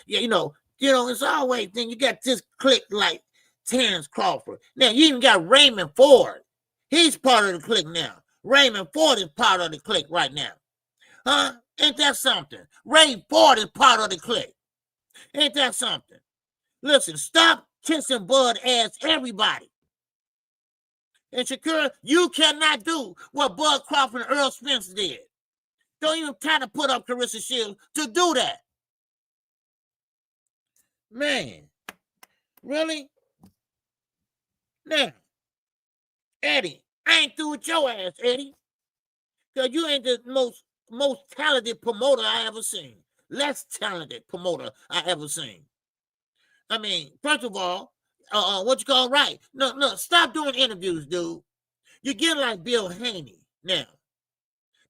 Yeah, it's always, then you got this clique like Terrence Crawford. Now, you even got Raymond Ford. He's part of the clique now. Raymond Ford is part of the clique right now. Huh? Ain't that something? Ray Ford is part of the clique. Ain't that something? Listen, stop kissing Bud ass everybody. And Shakira, you cannot do what Bud Crawford and Earl Spence did. Don't even try to put up Carissa Shields to do that. Man, really? Now, Eddie, I ain't through with your ass, Eddie. Because you ain't the most talented promoter I ever seen. Less talented promoter I ever seen. I mean, first of all, what you call right? No, stop doing interviews, dude. You're getting like Bill Haney now.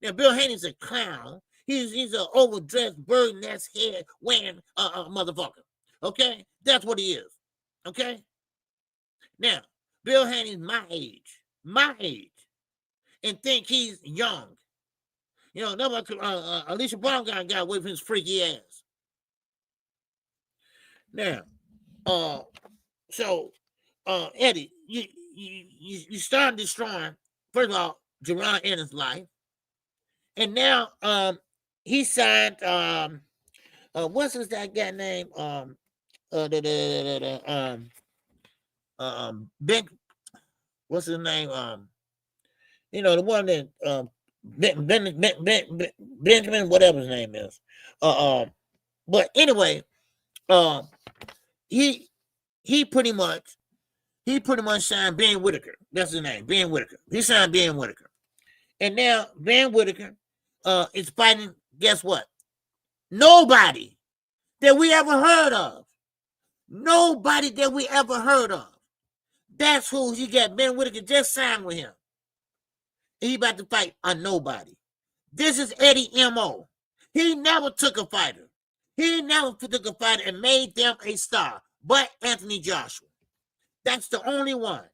Now, Bill Haney's a clown. He's an overdressed bird nest head wearing motherfucker. Okay, that's what he is. Okay. Now, Bill Haney's my age, and think he's young. Alicia Brown got with his freaky ass. Now, Eddie, you started destroying, first of all, Jerron Ennis' life. And now he signed what's his that guy name? Big, what's his name? The one that Benjamin, whatever his name is. But anyway, he pretty much signed Ben Whitaker. That's his name, Ben Whitaker. He signed Ben Whitaker. And now Ben Whitaker is fighting, guess what? Nobody that we ever heard of. Nobody that we ever heard of. That's who he got. Ben Whitaker just signed with him. And he about to fight a nobody. This is Eddie M.O. He never took a fighter. He never took a fighter and made them a star. But Anthony Joshua. That's the only one.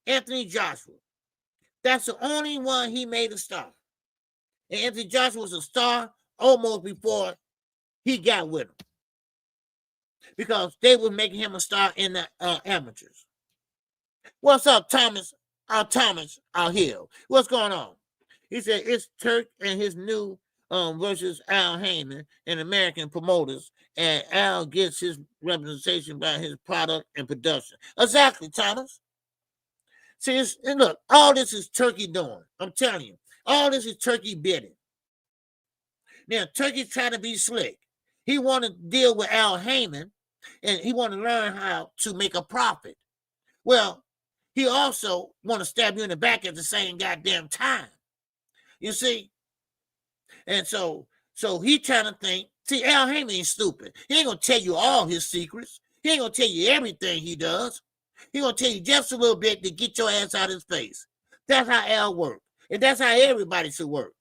Anthony Joshua. That's the only one he made a star. And Anthony Joshua was a star almost before he got with him. Because they were making him a star in the amateurs. What's up, Thomas? Thomas out here. What's going on? He said it's Turk and his new versus Al Heyman and American promoters, and Al gets his representation by his product and production. Exactly, Thomas. See, and look, all this is Turkey doing. I'm telling you, all this is Turkey bidding. Now, Turkey's trying to be slick. He want to deal with Al Heyman, and he want to learn how to make a profit. Well, he also want to stab you in the back at the same goddamn time. You see? And so he trying to think. See, Al Heyman ain't stupid. He ain't going to tell you all his secrets. He ain't going to tell you everything he does. He going to tell you just a little bit to get your ass out of his face. That's how Al works. And that's how everybody should work.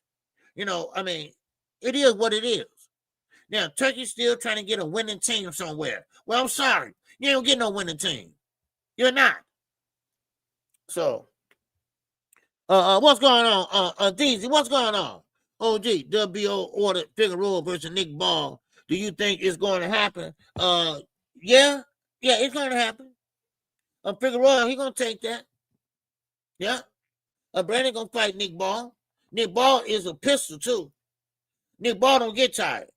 You know, I mean, it is what it is. Now, Turkey's still trying to get a winning team somewhere. Well, I'm sorry. You ain't going to get no winning team. You're not. So, what's going on? DZ, what's going on? OG, WBO ordered Figueroa versus Nick Ball. Do you think it's going to happen? Yeah, it's going to happen. Figueroa, he going to take that. Yeah. Brandon going to fight Nick Ball. Nick Ball is a pistol, too. Nick Ball don't get tired.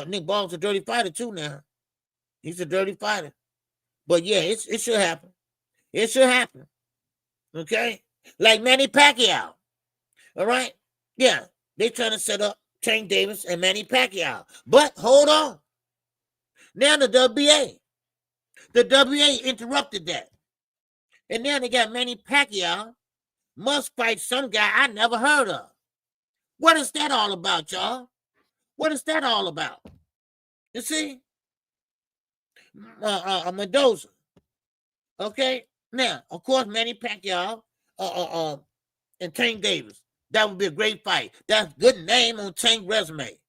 Nick Ball's a dirty fighter, too, now. He's a dirty fighter. But, yeah, it should happen. It should happen. Okay? Like Manny Pacquiao. All right? Yeah. They trying to set up Tank Davis and Manny Pacquiao. But hold on. Now the WBA. The WBA interrupted that. And now they got Manny Pacquiao must fight some guy I never heard of. What is that all about, y'all? What is that all about? You see? Mendoza. Okay? Now, of course, Manny Pacquiao and Tank Davis. That would be a great fight. That's a good name on Tank's resume.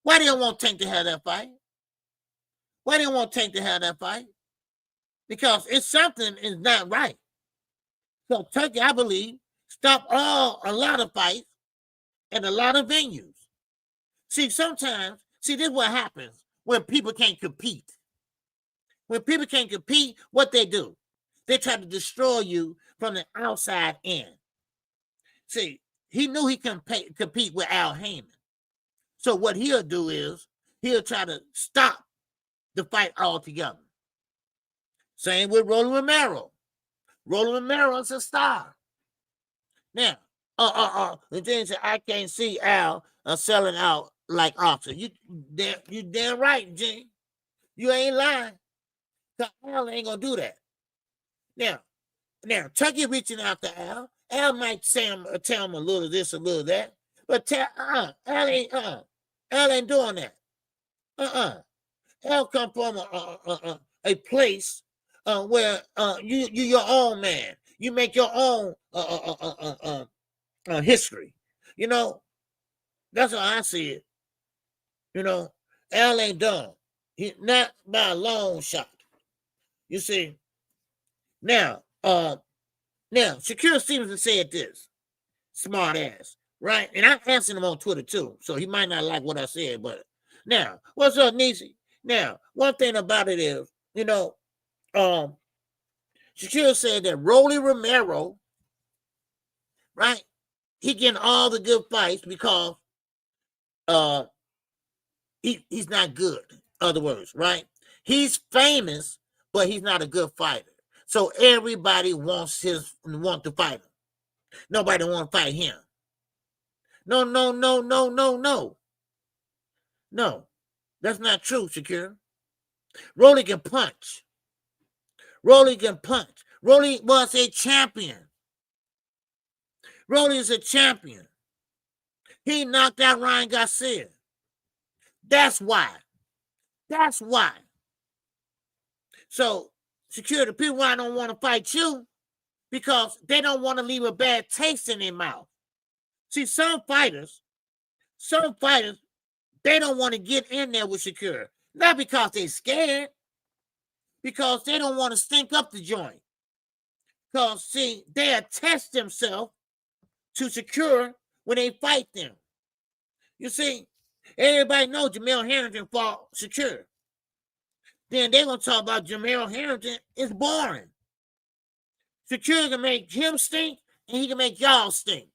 Why do you want Tank to have that fight? Why do you want Tank to have that fight? Because it's something is not right. So Turkey, I believe, stopped a lot of fights and a lot of venues. See, sometimes, this is what happens when people can't compete. When people can't compete, what they do? They try to destroy you from the outside in. See, he knew he couldn't compete with Al Heyman. So what he'll do is he'll try to stop the fight altogether. Same with Rolly Romero. Rolly Romero's a star. Now, the thing is, I can't see Al selling out like Oscar. You damn right, Gene. You ain't lying. Cause Al ain't gonna do that. Now, Turkey reaching out to Al. Al might tell him a little this, a little that, but Al ain't doing that. Al come from a place where you're your own man. You make your own history. You know, that's how I see it. You know, Al ain't done. He not by a long shot. You see. Now, Shakur Stevenson said this. Smart ass, right? And I answered him on Twitter too, so he might not like what I said, but now, what's up, Nisi? Now, one thing about it is, you know, Shakur said that Rolly Romero, right? He getting all the good fights because he's not good. Other words, right? He's famous, but he's not a good fighter. So everybody wants to fight him. Nobody want to fight him. No. No, that's not true, Shakur. Rolly can punch. Rolly was a champion. Rolly is a champion. He knocked out Ryan Garcia. That's why. So, Shakur, the people why don't want to fight you because they don't want to leave a bad taste in their mouth. See, some fighters, they don't want to get in there with Shakur. Not because they're scared, because they don't want to stink up the joint. Because, see, they attach themselves to Shakur when they fight them. You see, everybody knows Jamel Harrington fought Shakur. Then they're going to talk about Jamel Harrington. It's boring. Shakur can make him stink, and he can make y'all stink.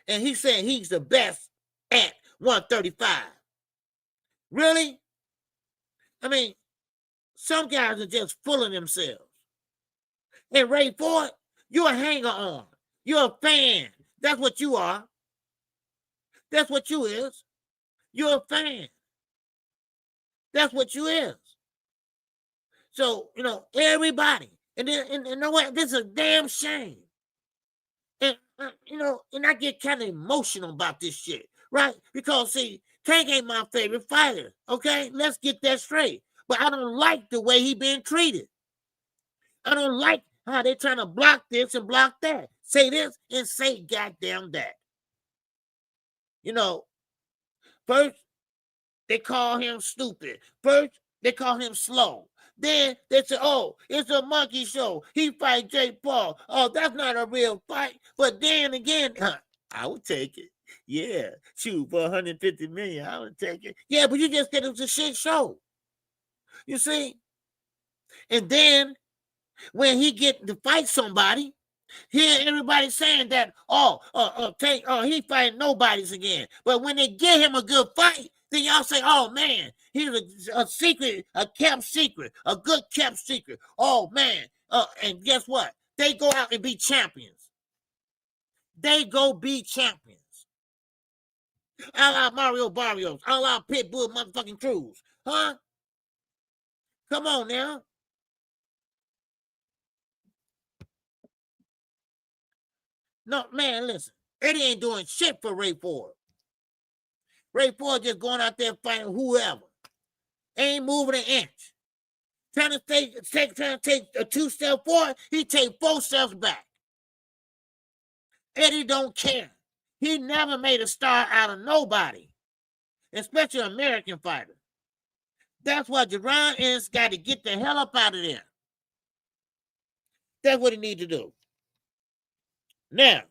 And he's saying he's the best at 135. Really? I mean, some guys are just fooling themselves. And Ray Ford, you're a hanger on. You're a fan. That's what you are. That's what you is. You're a fan. That's what you is. So, everybody. And then, and you know what? This is a damn shame. And, and I get kind of emotional about this shit, right? Because, see, Tank ain't my favorite fighter, okay? Let's get that straight. But I don't like the way he been treated. I don't like how they trying to block this and block that. Say this and say goddamn that. First, they call him stupid. First, they call him slow. Then they say, oh, it's a monkey show. He fight Jake Paul. Oh, that's not a real fight. But then again, I would take it. Yeah, shoot, for 150 million, I would take it. Yeah, but you just said it was a shit show. You see? And then when he get to fight somebody, here everybody saying that, he fighting nobodies again. But when they get him a good fight, then y'all say, oh man, he's a secret, a kept secret, a good kept secret. Oh man. And guess what? They go out and be champions. They go be champions. A la Mario Barrios, a la Pitbull motherfucking Cruz. Huh? Come on now. No, man, listen. Eddie ain't doing shit for Ray Ford. Ray Ford just going out there fighting whoever. Ain't moving an inch. Trying to take a 2-step forward, he take 4 steps back. Eddie don't care. He never made a star out of nobody, especially an American fighter. That's why Jerron Ennis got to get the hell up out of there. That's what he need to do. Now,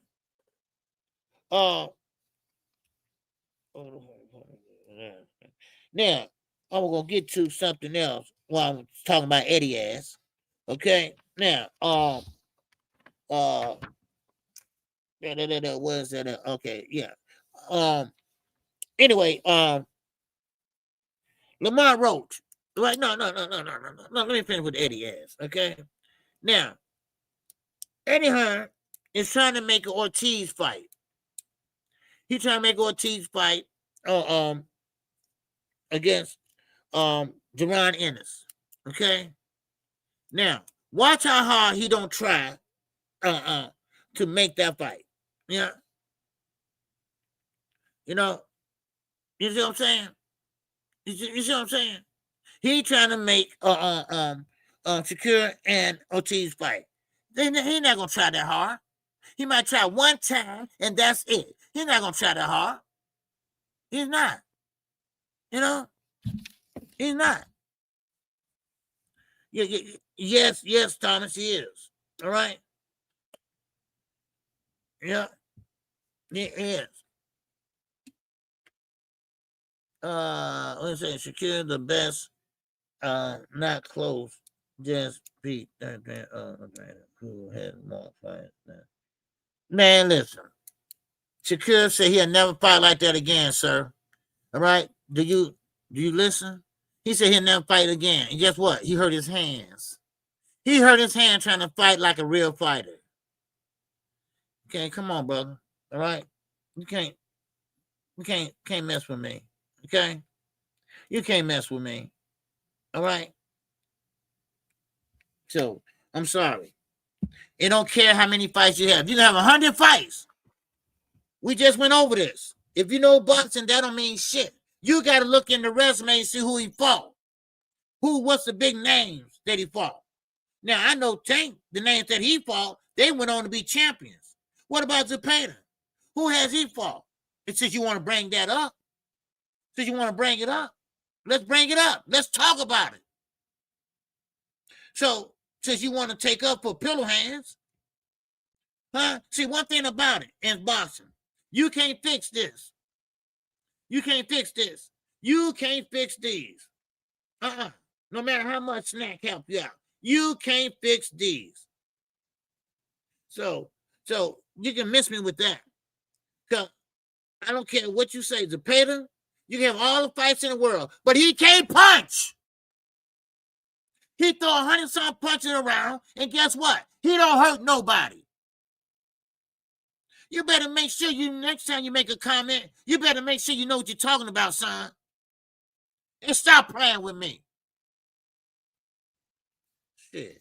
now I'm gonna get to something else while I'm talking about Eddie ass. Okay. Now, what is that? Okay, yeah. Anyway, Lamar Roach. Right? No. Let me finish with Eddie ass. Okay. Now, Eddie Hearns is trying to make an Ortiz fight. He's trying to make an Ortiz fight against Jerron Ennis. Okay? Now, watch how hard he don't try to make that fight. Yeah. You see what I'm saying? You see what I'm saying? He trying to make Shakur and Ortiz fight. He's not gonna try that hard. He might try one time and that's it. He's not gonna try that hard. He's not. He's not. Yes, Thomas, he is. All right. Yeah, he is. Let's say Shakur the best. Not close. Just beat who had more fights. Man, listen. Shakur said he'll never fight like that again, sir. All right? Do you listen? He said he'll never fight again. And guess what? He hurt his hands. He hurt his hand trying to fight like a real fighter. Okay, come on, brother. All right? You can't mess with me. Okay? You can't mess with me. All right? So, I'm sorry. It don't care how many fights you have. You can have 100 fights. We just went over this. If you know boxing, that don't mean shit. You got to look in the resume and see who he fought. What's the big names that he fought? Now, I know Tank, the names that he fought, they went on to be champions. What about Zepeda? Who has he fought? And since you want to bring that up, let's bring it up. Let's talk about it. So, since you want to take up for pillow hands, see, one thing about it in boxing, you can't fix this. You can't fix this. You can't fix these. No matter how much snack help you out, you can't fix these. So you can miss me with that. Cause I don't care what you say, Zepeda. You can have all the fights in the world, but he can't punch. He throw 100-some punches around, and guess what? He don't hurt nobody. You better make sure next time you make a comment, you better make sure you know what you're talking about, son. And stop playing with me. Shit.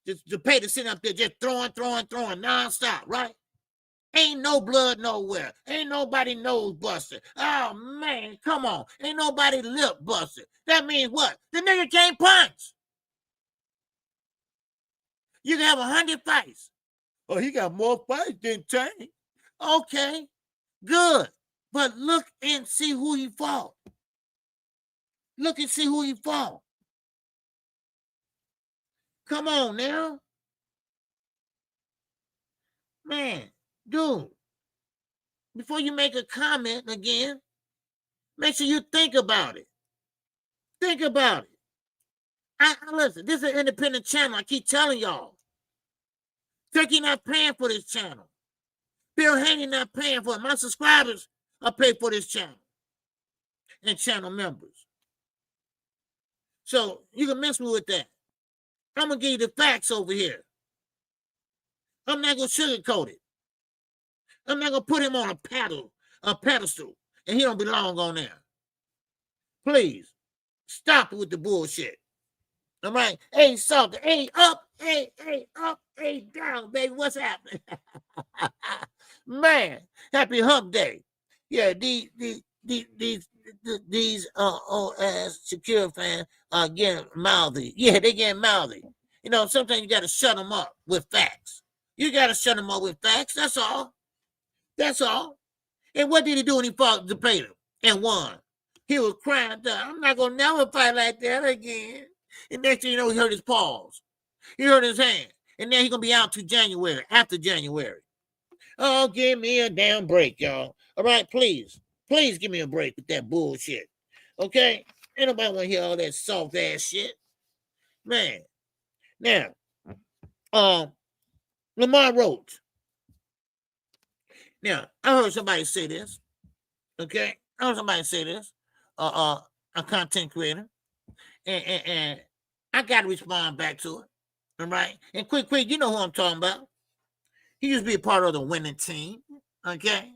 Just Zepeda sitting up there just throwing nonstop, right? Ain't no blood nowhere. Ain't nobody nose busted. Oh, man, come on. Ain't nobody lip busted. That means what? The nigga can't punch. You can have 100 fights. Oh, he got more fights than Tank. Okay, good. But look and see who he fought. Look and see who he fought. Come on now. Man, dude, before you make a comment again, make sure you think about it. Think about it. Listen, this is an independent channel. I keep telling y'all. Turkey not paying for this channel. Bill Haney not paying for it. My subscribers are paid for this channel. And channel members. So you can mess me with that. I'm going to give you the facts over here. I'm not going to sugarcoat it. I'm not going to put him on a pedestal, and he don't belong on there. Please, stop it with the bullshit. All right? Hey, something. Hey, up, hey, down, baby. What's happening? Man, happy hump day. Yeah, these Shakira fans are getting mouthy. Yeah, they getting mouthy. You know, sometimes you got to shut them up with facts. You got to shut them up with facts. That's all. That's all. And what did he do when he fought Zepeda and won? He was crying down. I'm not going to never fight like that again. And next thing you know, he hurt his paws. He hurt his hand. And then he's going to be out to January, after January. Oh, give me a damn break, y'all. All right, please. Please give me a break with that bullshit. Okay? Ain't nobody want to hear all that soft-ass shit. Man. Now, Lamar Roach. Now, I heard somebody say this. Okay? I heard somebody say this. A content creator. And I got to respond back to it. All right? And quick, you know who I'm talking about. He used to be a part of the winning team. Okay?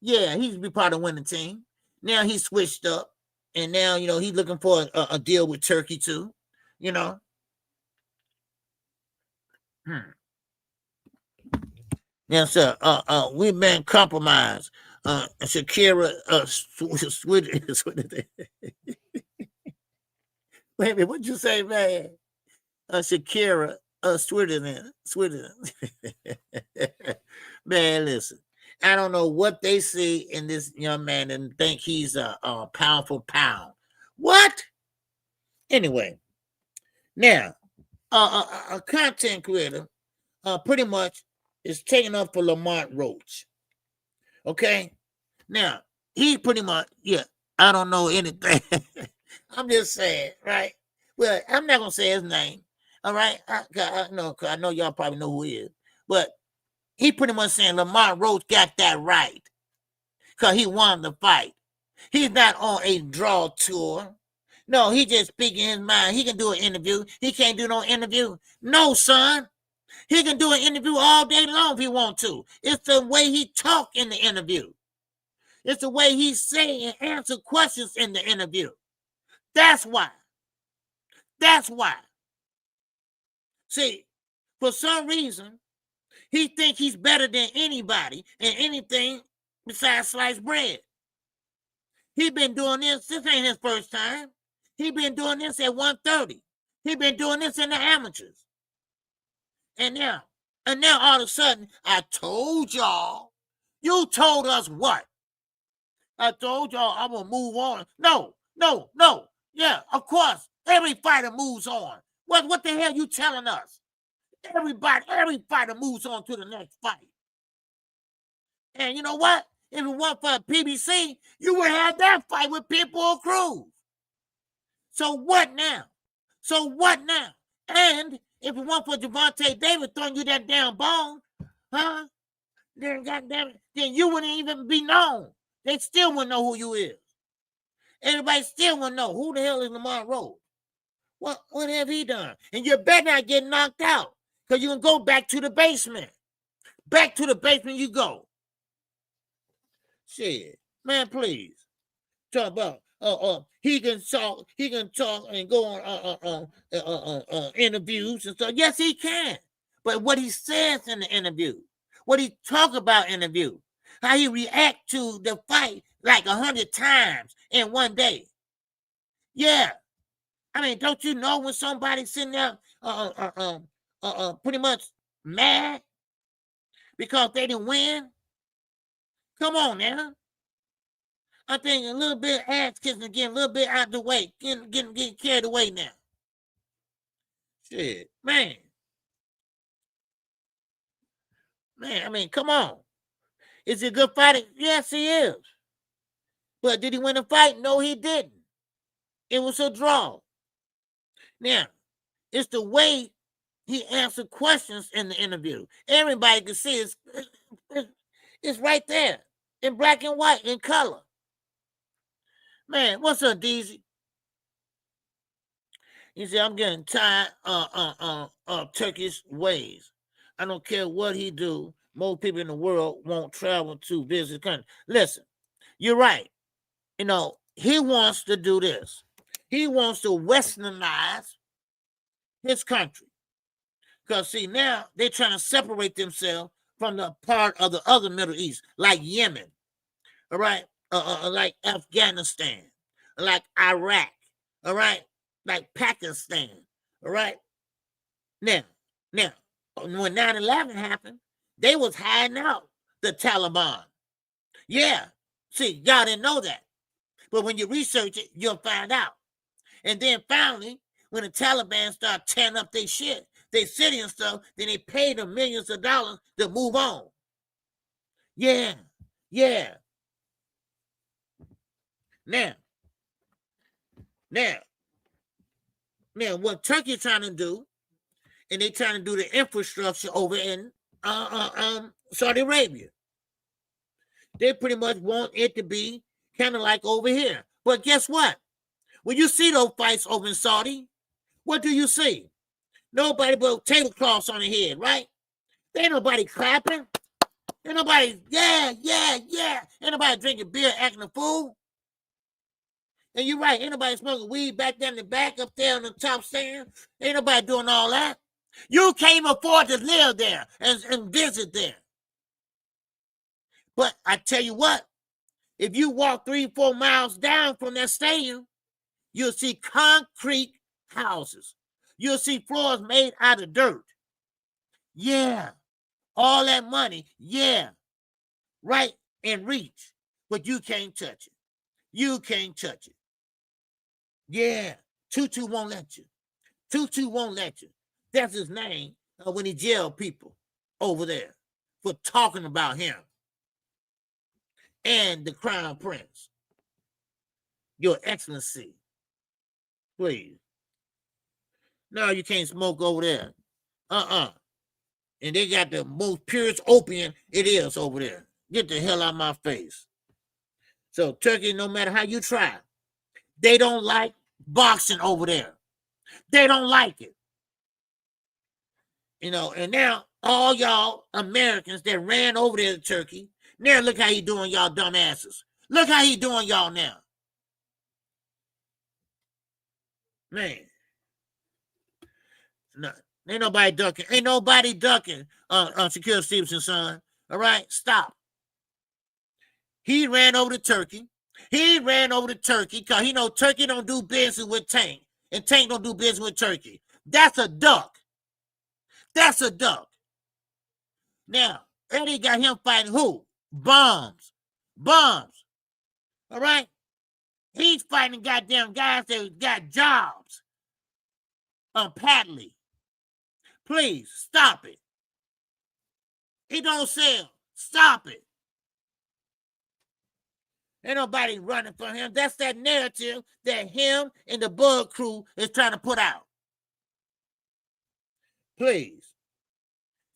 Yeah, he used to be part of the winning team. Now he switched up. And now, you know, he's looking for a deal with Turkey too. You know? Now, sir, we've been compromised. Shakira, wait a minute, what'd you say, man? Shakira, Switzerland. Man, listen, I don't know what they see in this young man and think he's a powerful pound. What? Anyway, now, a content creator pretty much is taking up for Lamar Roach. Okay? Now, he pretty much, yeah, I don't know anything. I'm just saying, right? Well, I'm not going to say his name. All right? I know y'all probably know who he is. But he pretty much saying Lamar Roach got that right. Because he won the fight. He's not on a draw tour. No, he just speaking his mind. He can do an interview. He can't do no interview. No, son. He can do an interview all day long if he want to. It's the way he talk in the interview. It's the way he say and answer questions in the interview. That's why. That's why. See, for some reason, he think he's better than anybody and anything besides sliced bread. He been doing this. This ain't his first time. He been doing this at 130. He been doing this in the amateurs. And now all of a sudden, I told y'all. You told us what? I told y'all I'm going to move on. No. Yeah, of course. Every fighter moves on. What the hell you telling us? Every fighter moves on to the next fight. And you know what? If it weren't for PBC, you would have that fight with Pitbull Cruz. So what now? And if it weren't for Gervonta Davis throwing you that damn bone, huh? then goddamn it, then you wouldn't even be known. They still wouldn't know who you is. Everybody still wouldn't know who the hell is Lamar Rhodes. What have he done? And you better not get knocked out, because you can go back to the basement. Back to the basement you go. Shit, man, please. Talk about he can talk and go on interviews and stuff. Yes, he can. But what he says in the interview, what he talk about in the interview, how he react to the fight like 100 times in one day. Yeah. I mean, don't you know when somebody's sitting there pretty much mad because they didn't win? Come on now. I think a little bit ass kissing, getting a little bit out the way, getting carried away now. Shit, man. Man, I mean, come on. Is he a good fighter? Yes, he is. But did he win the fight? No, he didn't. It was a draw. Now, it's the way he answered questions in the interview. Everybody can see it's right there in black and white, in color. Man, what's up, DZ? He said, I'm getting tired of Turkish ways. I don't care what he do. Most people in the world won't travel to visit the country. Listen, you're right. You know, he wants to do this. He wants to westernize his country. Because, see, now they're trying to separate themselves from the part of the other Middle East, like Yemen, all right? Like Afghanistan, like Iraq, all right? Like Pakistan, all right? Now, when 9/11 happened, they was hiding out, the Taliban. Yeah, see, y'all didn't know that. But when you research it, you'll find out. And then finally, when the Taliban start tearing up their shit, their city and stuff, then they pay them millions of dollars to move on. Yeah. Now, what Turkey trying to do, and they trying to do the infrastructure over in Saudi Arabia. They pretty much want it to be kind of like over here. But guess what? When you see those fights over in Saudi, what do you see? Nobody but tablecloths on the head, right? There ain't nobody clapping. Ain't nobody, yeah. Ain't nobody drinking beer, acting a fool. And you're right, ain't nobody smoking weed back there in the back, up there on the top stand. Ain't nobody doing all that. You can't afford to live there and visit there. But I tell you what, if you walk 3-4 miles down from that stadium, you'll see concrete houses. You'll see floors made out of dirt. Yeah. All that money, yeah. Right in reach. But you can't touch it. You can't touch it. Yeah. Tutu won't let you. Tutu won't let you. That's his name when he jailed people over there for talking about him and the Crown Prince. Your Excellency. Please. No, you can't smoke over there. And they got the most purest opium it is over there. Get the hell out of my face. So Turkey, no matter how you try, they don't like boxing over there. They don't like it. You know, and now all y'all Americans that ran over there to Turkey, now look how he doing y'all dumbasses. Look how he doing y'all now. Man. No, ain't nobody ducking. Ain't nobody ducking Shakur Stevenson, son. All right? Stop. He ran over to Turkey. He ran over to Turkey because he know Turkey don't do business with Tank. And Tank don't do business with Turkey. That's a duck. That's a duck. Now, Eddie got him fighting who? Bombs. All right? He's fighting goddamn guys that got jobs. Padley. Please, stop it. He don't sell. Stop it. Ain't nobody running for him. That's that narrative that him and the Bug crew is trying to put out. Please.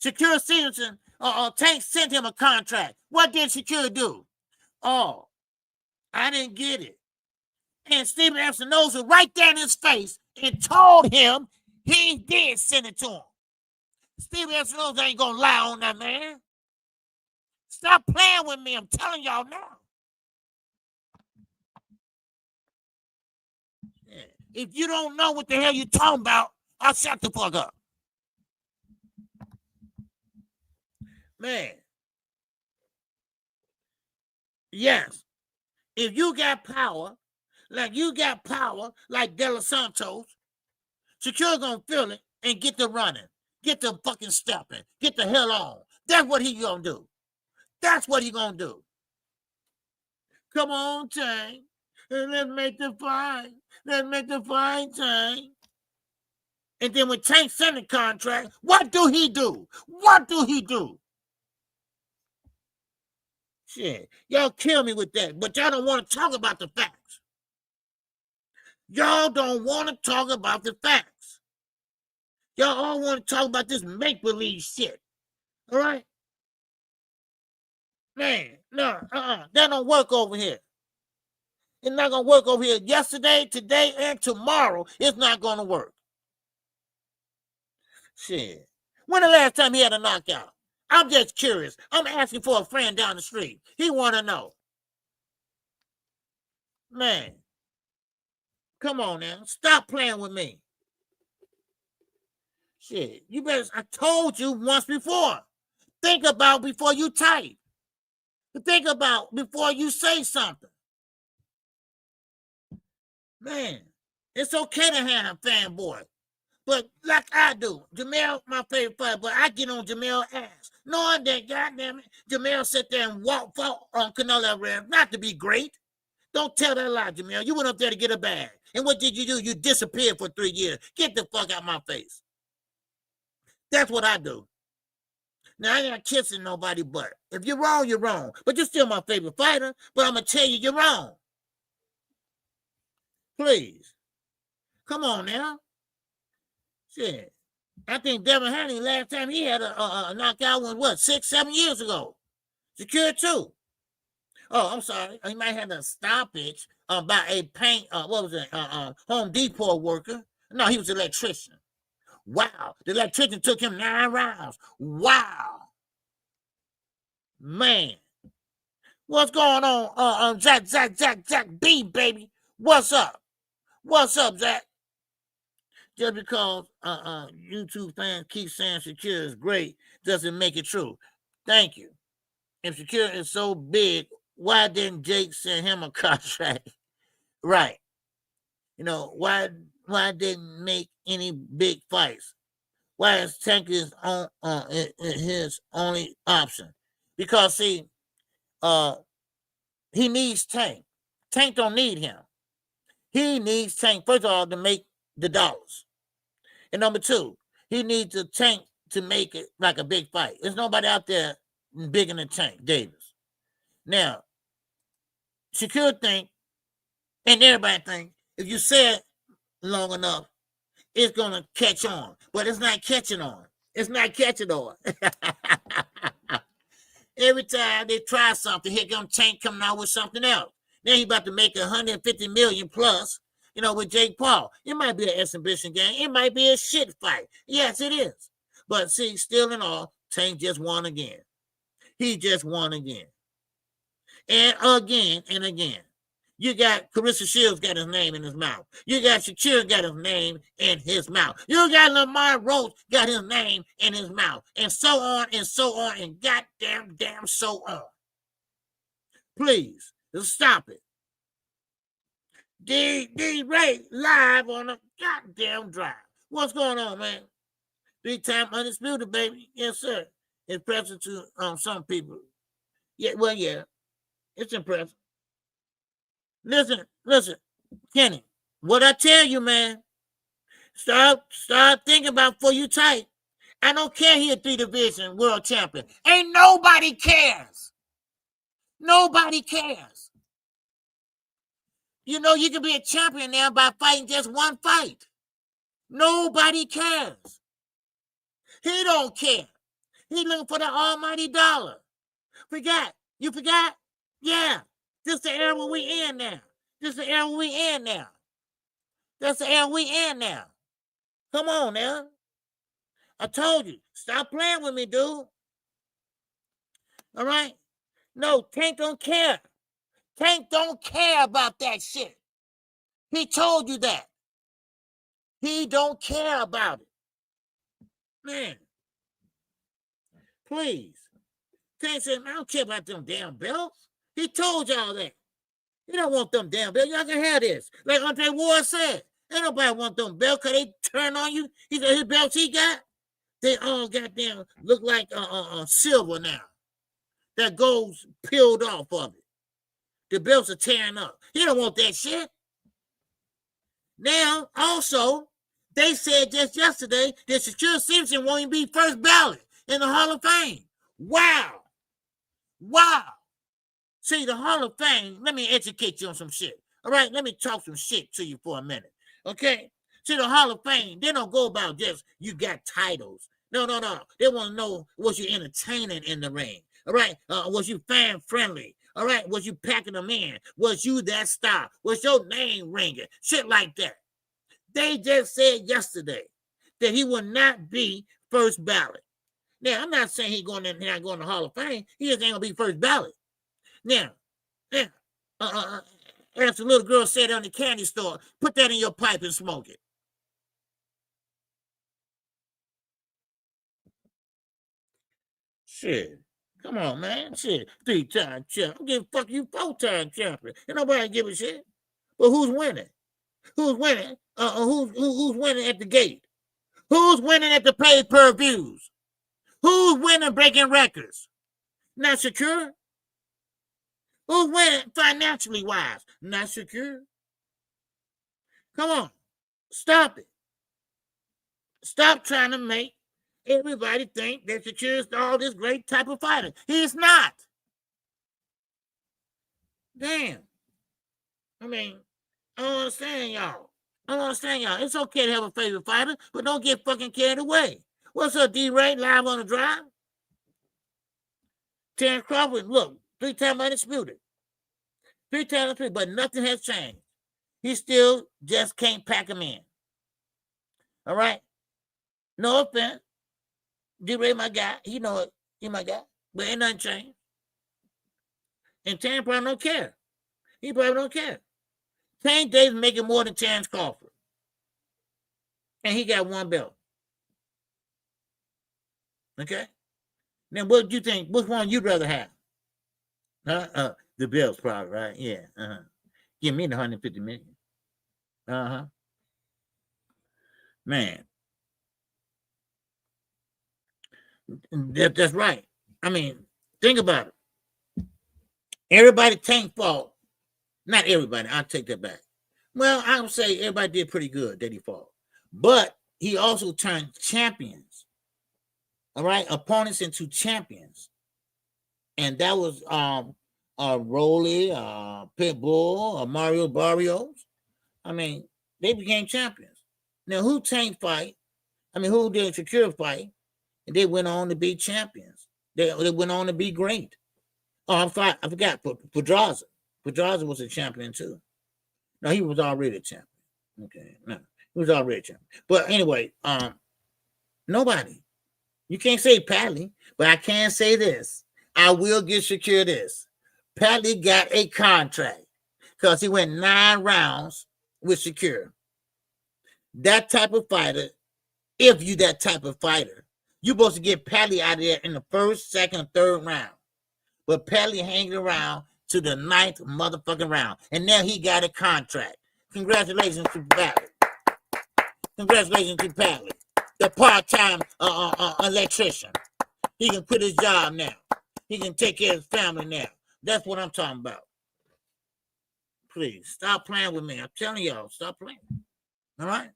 Shakur Stevenson Tank sent him a contract. What did Shakur do? Oh, I didn't get it. And Stephen Espinosa right there in his face and told him he did send it to him. Stephen Espinosa ain't gonna lie on that, man. Stop playing with me. I'm telling y'all now. If you don't know what the hell you're talking about, I'll shut the fuck up. Man. Yes. If you got power like De Los Santos, Shakur gonna feel it and get to running. Get to fucking stepping. Get the hell on. That's what he gonna do. That's what he gonna do. Come on, Tank. Let's make the fight. Let's make the fight, Tank. And then when Tank sent the contract, what do he do? What do he do? Shit, y'all kill me with that, but y'all don't want to talk about the facts. Y'all don't want to talk about the facts. Y'all all want to talk about this make-believe shit. All right? Man, no, that don't work over here. It's not going to work over here. Yesterday, today, and tomorrow, it's not going to work. Shit. When the last time he had a knockout? I'm just curious. I'm asking for a friend down the street. He want to know. Man. Come on now. Stop playing with me. Shit. You better, I told you once before. Think about before you type. Think about before you say something. Man. It's okay to have a fanboy. But like I do, Jamel, my favorite fighter, but I get on Jamel ass. Knowing that, goddamn it, Jamel sit there and walk on Canelo Alvarez, not to be great. Don't tell that lie, Jamel. You went up there to get a bag. And what did you do? You disappeared for 3 years. Get the fuck out my face. That's what I do. Now, I ain't not kissing nobody but. If you're wrong, you're wrong. But you're still my favorite fighter. But I'm going to tell you, you're wrong. Please. Come on now. Shit. I think Devin Haney, last time he had a knockout was what, 6-7 years ago. Shakur too. Oh, I'm sorry. He might have a stoppage by a paint, Home Depot worker. No, he was an electrician. Wow. The electrician took him 9 rounds. Wow. Man. What's going on? Jack B, baby. What's up? What's up, Zach? Just because YouTube fans keep saying Shakur is great doesn't make it true. Thank you. If Shakur is so big, why didn't Jake send him a contract? Right. You know, why didn't make any big fights? Why is Tank his only option? Because see, he needs Tank. Tank don't need him. He needs Tank, first of all, to make the dollars. And number 2, he needs a Tank to make it like a big fight. There's nobody out there bigger than Tank Davis. Now, Shakur think, and everybody think, if you say it long enough, it's going to catch on. But it's not catching on. It's not catching on. Every time they try something, here comes Tank coming out with something else. Then he about to make 150 million plus. You know, with Jake Paul. It might be an exhibition game. It might be a shit fight. Yes, it is. But see, still in all, Tank just won again. He just won again. And again and again. You got Carissa Shields got his name in his mouth. You got Shakur got his name in his mouth. You got Lamar Roach got his name in his mouth. And so on and goddamn so on. Please, stop it. D Ray live on a goddamn drive. What's going on, man? 3-time undisputed, baby. Yes, sir. Impressive to some people. Yeah, well, yeah. It's impressive. Listen, Kenny. What I tell you, man. Start thinking about before you type. I don't care he a 3-division world champion. Ain't nobody cares. Nobody cares. You know, you can be a champion now by fighting just one fight. Nobody cares. He don't care. He looking for the almighty dollar. Forgot? You forgot? Yeah. This the era we in now. This the era we in now. That's the era we in now. Come on now. I told you. Stop playing with me, dude. All right? No, Tank don't care. Tank don't care about that shit. He told you that. He don't care about it. Man. Please. Tank said, I don't care about them damn belts. He told y'all that. He don't want them damn belts. Y'all can have this. Like Andre Ward said. Ain't nobody want them belts because they turn on you. He said his belts he got, they all goddamn look like silver now. That gold's peeled off of it. The belts are tearing up. He don't want that shit. Now, also, they said just yesterday that Shakur Simpson won't even be first ballot in the Hall of Fame. Wow. Wow. See, the Hall of Fame, let me educate you on some shit. All right, let me talk some shit to you for a minute. Okay? See, the Hall of Fame, they don't go about just you got titles. No. They want to know, was you entertaining in the ring? All right? Was you fan friendly? All right? Was you packing them in? Was you that star? Was your name ringing? Shit like that. They just said yesterday that he will not be first ballot. Now, I'm not saying he's not going to the Hall of Fame. He just ain't going to be first ballot. Now, as the little girl said on the candy store, put that in your pipe and smoke it. Shit. Come on, man. Shit. 3-time champion. I'm giving fuck you 4-time champion. Ain't nobody give a shit. But who's winning? Who's winning? Who's winning at the gate? Who's winning at the pay-per-views? Who's winning breaking records? Not Shakur. Who's winning financially wise? Not Shakur. Come on. Stop it. Stop trying to make everybody think that Shakur is all this great type of fighter. He's not. Damn. I mean, I don't understand y'all. It's okay to have a favorite fighter, but don't get fucking carried away. What's up, D-Ray? Live on the drive? Terrence Crawford, look, 3-time undisputed. 3-time undisputed, but nothing has changed. He still just can't pack him in. All right? No offense. D-Ray, my guy. You know it. He my guy. But ain't nothing changed. And Terrence probably don't care. He probably don't care. Tank Davis making more than Terrence Crawford. And he got 1 belt. Okay? Now, what do you think? Which one you'd rather have? The belts, probably, right? Yeah. Give me the 150 million. Man. That's right. I mean, think about it. Everybody Tank fought. Not everybody. I'll take that back. Well, I would say everybody did pretty good that he fought. But he also turned champions. All right? Opponents into champions. And that was Rolly, Pitbull, Mario Barrios. I mean, they became champions. Now, who Tank fight? I mean, who did Shakur fight? And they went on to be champions. They went on to be great. Oh, I forgot. Pedraza. Pedraza was a champion too. No, he was already a champion. Okay, no, he was already a champion. But anyway, nobody. You can't say Padley, but I can say this. I will give Shakur this. Padley got a contract because he went 9 rounds with Shakur. That type of fighter, if you that type of fighter, you're supposed to get Padley out of there in the 1st, 2nd, 3rd round. But Padley hanging around to the 9th motherfucking round. And now he got a contract. Congratulations to Padley. Congratulations to Padley. The part-time electrician. He can quit his job now. He can take care of his family now. That's what I'm talking about. Please, stop playing with me. I'm telling y'all, stop playing. All right?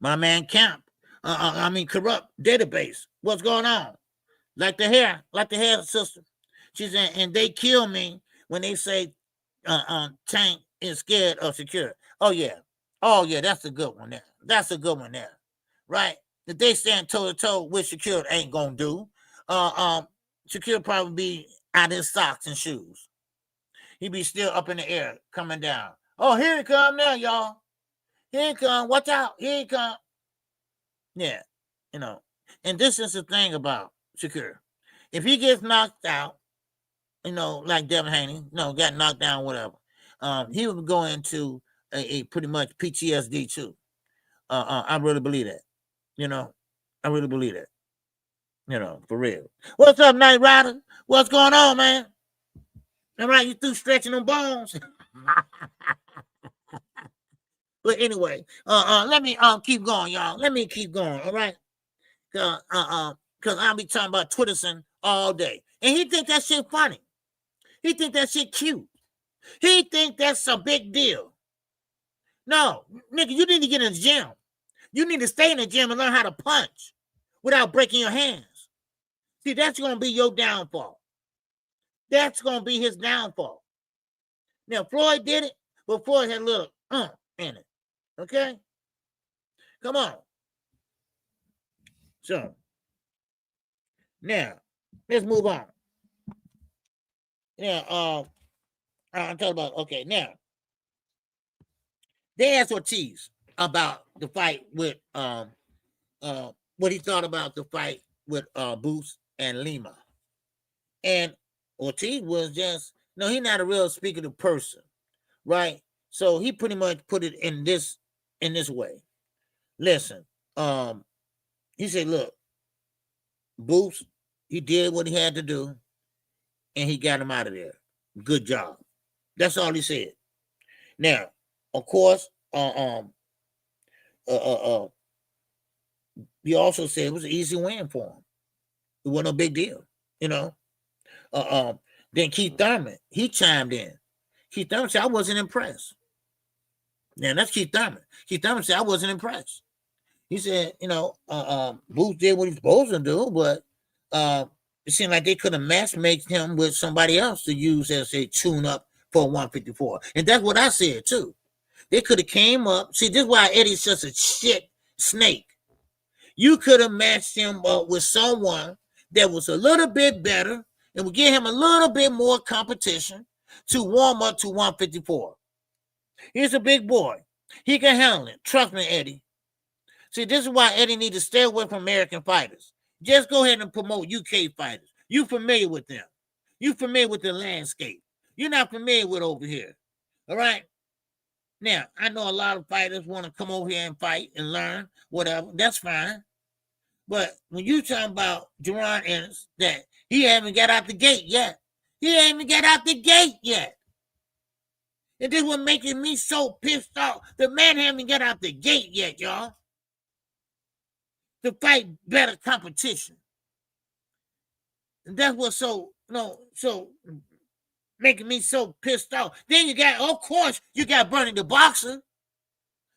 My man Camp. Corrupt database. What's going on? Like the hair sister. She said, and they kill me when they say Tank is scared of Shakur. Oh, yeah. Oh yeah, that's a good one there. That's a good one there, right? If they stand toe to toe with Shakur, ain't gonna do. Shakur probably be out his socks and shoes. He be still up in the air, coming down. Oh, here he come now, y'all. Here he come. Watch out. Here he come. Yeah, you know. And this is the thing about Shakur. If he gets knocked out, like Devin Haney, got knocked down, whatever, he would go into a pretty much PTSD too. I really believe that. I really believe that. For real. What's up, Night Rider? What's going on, man? All right, you through stretching them bones? But anyway, let me keep going, y'all. Let me keep going, all right? Because I'll be talking about Twitterson all day. And he think that shit funny. He think that shit cute. He think that's a big deal. No, nigga, you need to get in the gym. You need to stay in the gym and learn how to punch without breaking your hands. See, that's going to be your downfall. That's going to be his downfall. Now, Floyd did it, but Floyd had a little in it. Okay? Come on. So, now, let's move on. Now, I'm talking about, okay, now, they asked Ortiz about the fight with, what he thought about the fight with Boots and Lima. And Ortiz was just, he's not a real speaking person, right? So he pretty much put it in this way. Listen, he said, look, Boots, he did what he had to do, and he got him out of there. Good job. That's all he said. Now, of course, he also said it was an easy win for him. It wasn't a big deal, Then Keith Thurman, he chimed in. Keith Thurman said, I wasn't impressed. Now, that's Keith Thurman. Keith Thurman said, I wasn't impressed. He said, Booth did what he's supposed to do, but it seemed like they could have matchmaked him with somebody else to use as a tune-up for 154. And that's what I said, too. They could have came up. See, this is why Eddie's such a shit snake. You could have matched him up with someone that was a little bit better and would give him a little bit more competition to warm up to 154. He's a big boy. He can handle it. Trust me, Eddie. See, this is why Eddie needs to stay away from American fighters. Just go ahead and promote UK fighters. You familiar with them. You familiar with the landscape. You're not familiar with over here. All right? Now, I know a lot of fighters want to come over here and fight and learn, whatever. That's fine. But when you talking about Jerron Ennis, that he haven't got out the gate yet. He ain't even got out the gate yet. And this was making me so pissed off. The man haven't got out the gate yet, y'all. To fight better competition. And that's what's so making me so pissed off. Then you got, of course, you got Bernie the boxer.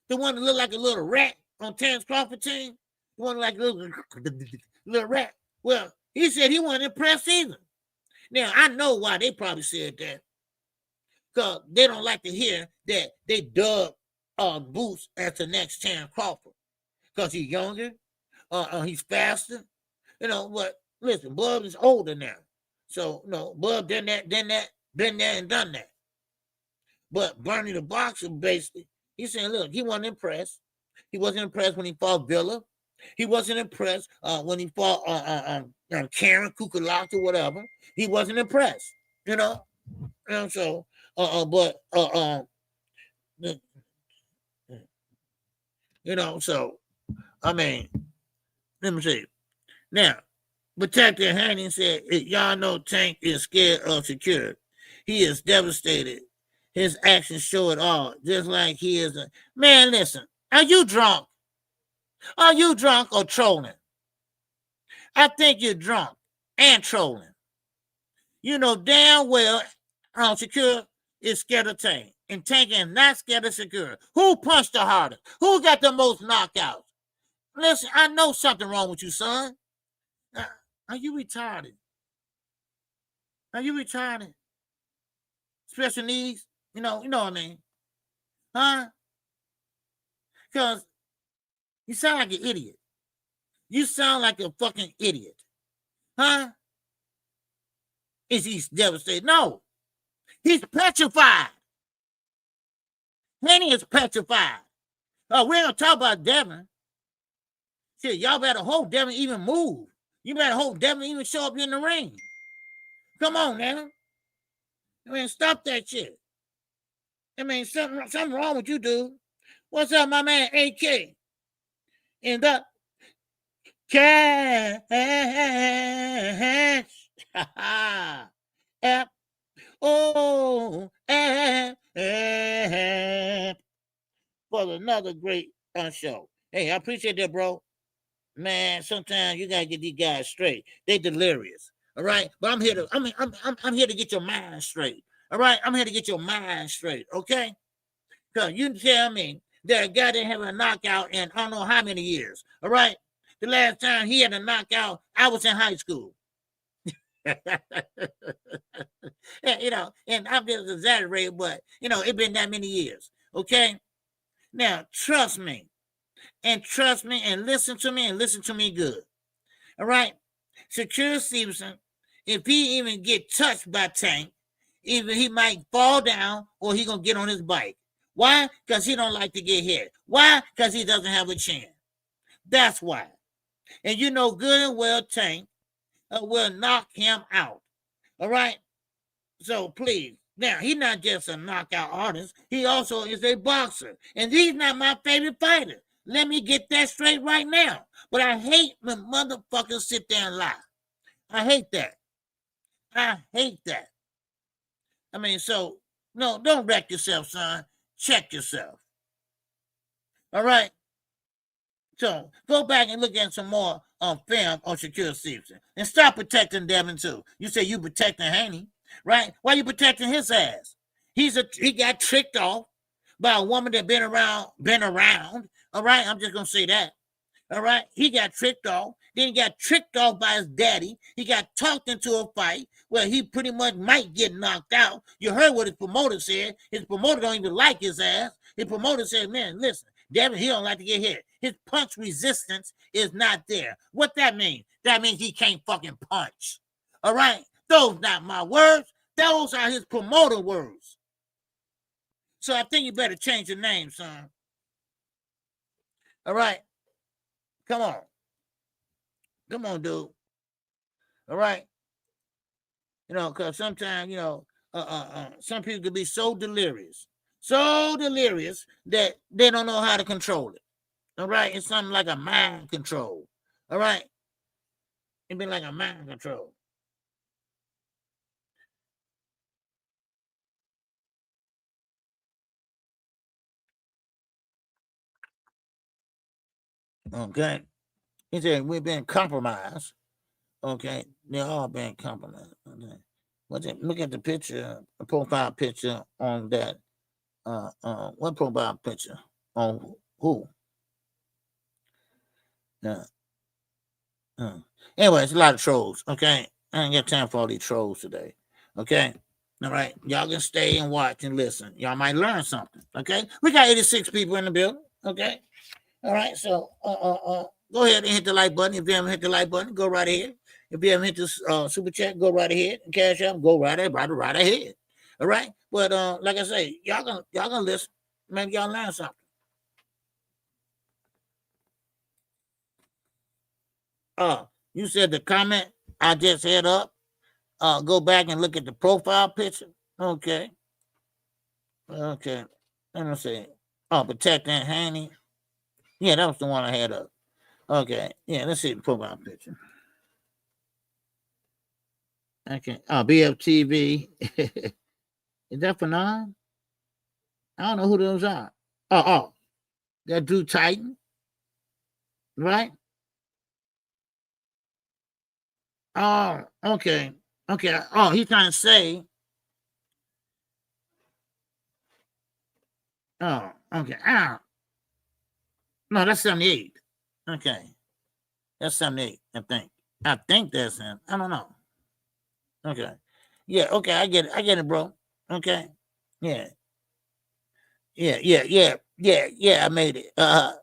The one that looked like a little rat on Terrence Crawford team. The one like a little rat. Well, he said he wasn't impressed either. Now, I know why they probably said that. Because they don't like to hear that they dug Boots as the next Terrence Crawford. Because he's younger. He's faster. But listen, Bub is older now. So, Bub been there and done that. But Bernie the boxer, basically, he's saying, look, he wasn't impressed. He wasn't impressed when he fought Villa. He wasn't impressed when he fought Karen Kukalak or whatever. He wasn't impressed, And so, so, I mean, let me see. Now, Protector Haney said, y'all know Tank is scared of Shakur. He is devastated. His actions show it all, just like he is a... Man, listen, are you drunk? Are you drunk or trolling? I think you're drunk and trolling. You know damn well Shakur is scared of Tank. And Tank is not scared of Shakur. Who punched the hardest? Who got the most knockouts? Listen, I know something wrong with you, son. Are you retarded? Are you retarded? Special needs? You know what I mean? Huh? Because you sound like an idiot. You sound like a fucking idiot. Huh? Is he devastated? No. He's petrified. Haney is petrified. Oh, we ain't gonna talk about Devin. Shit, y'all better hope Devin even move. You better hope Devin even show up in the ring. Come on now. I mean, stop that shit. I mean, something wrong with you, dude. What's up, my man AK? In the cash. App. Oh, for another great show. Hey, I appreciate that, bro. Man, sometimes you gotta get these guys straight. They delirious. All right, but I'm here to get your mind straight. All right, I'm here to get your mind straight. Okay, because you tell me that a guy didn't have a knockout in I don't know how many years. All right, the last time he had a knockout, I was in high school. You know, and I'm just exaggerating, but you know, it's been that many years. Okay, now trust me, and listen to me good. All right, Shakur Stevenson, if he even get touched by Tank, either he might fall down or he gonna get on his bike. Why? Because he don't like to get hit. Why? Because he doesn't have a chin. That's why. And you know good and well Tank will knock him out. All right? So please. Now, he's not just a knockout artist. He also is a boxer. And he's not my favorite fighter. Let me get that straight right now. But I hate when motherfuckers sit there and lie. I hate that. I hate that. I mean, so, no, don't wreck yourself, son. Check yourself. All right? So, go back and look at some more film on Shakur Stevenson. And stop protecting Devin, too. You say you protecting Haney, right? Why you protecting his ass? He got tricked off by a woman that been around. All right? I'm just going to say that. All right? He got tricked off. Then he got tricked off by his daddy. He got talked into a fight where he pretty much might get knocked out. You heard what his promoter said. His promoter don't even like his ass. His promoter said, man, listen, Devin, he don't like to get hit. His punch resistance is not there. What that mean? That means he can't fucking punch. All right? Those not my words. Those are his promoter words. So I think you better change your name, son. All right? Come on. Come on, dude. All right? You know, because sometimes, you know, some people can be so delirious that they don't know how to control it. All right? It's something like a mind control. All right? It'd be like a mind control. Okay? He said, we've been compromised. Okay? They're all been compromised. Okay? Look at the picture, the profile picture on that. What profile picture? On who? Anyway, it's a lot of trolls. Okay, I ain't got time for all these trolls today. Okay, all right, y'all can stay and watch and listen. Y'all might learn something. Okay, we got 86 people in the building. Okay, all right, so go ahead and hit the like button. If you haven't hit the like button, go right ahead. If you haven't hit the super chat, go right ahead. And cash out, go right ahead. All right, but like I say, y'all gonna listen. Maybe y'all learn something. You said the comment I just had up. Go back and look at the profile picture. Okay. Let me see. Protecting Haney. Yeah, that was the one I had up. Okay. Yeah, let's see the profile picture. Okay. BFTV. Is that for none? I don't know who those are. That Drew Titan. Right? Oh, okay. Okay. Oh, he's trying to say. Oh, okay. No, that's 78. Okay. That's 78, I think. I think that's him. I don't know. Okay. Yeah, okay, I get it, bro. Okay. Yeah. Yeah, I made it.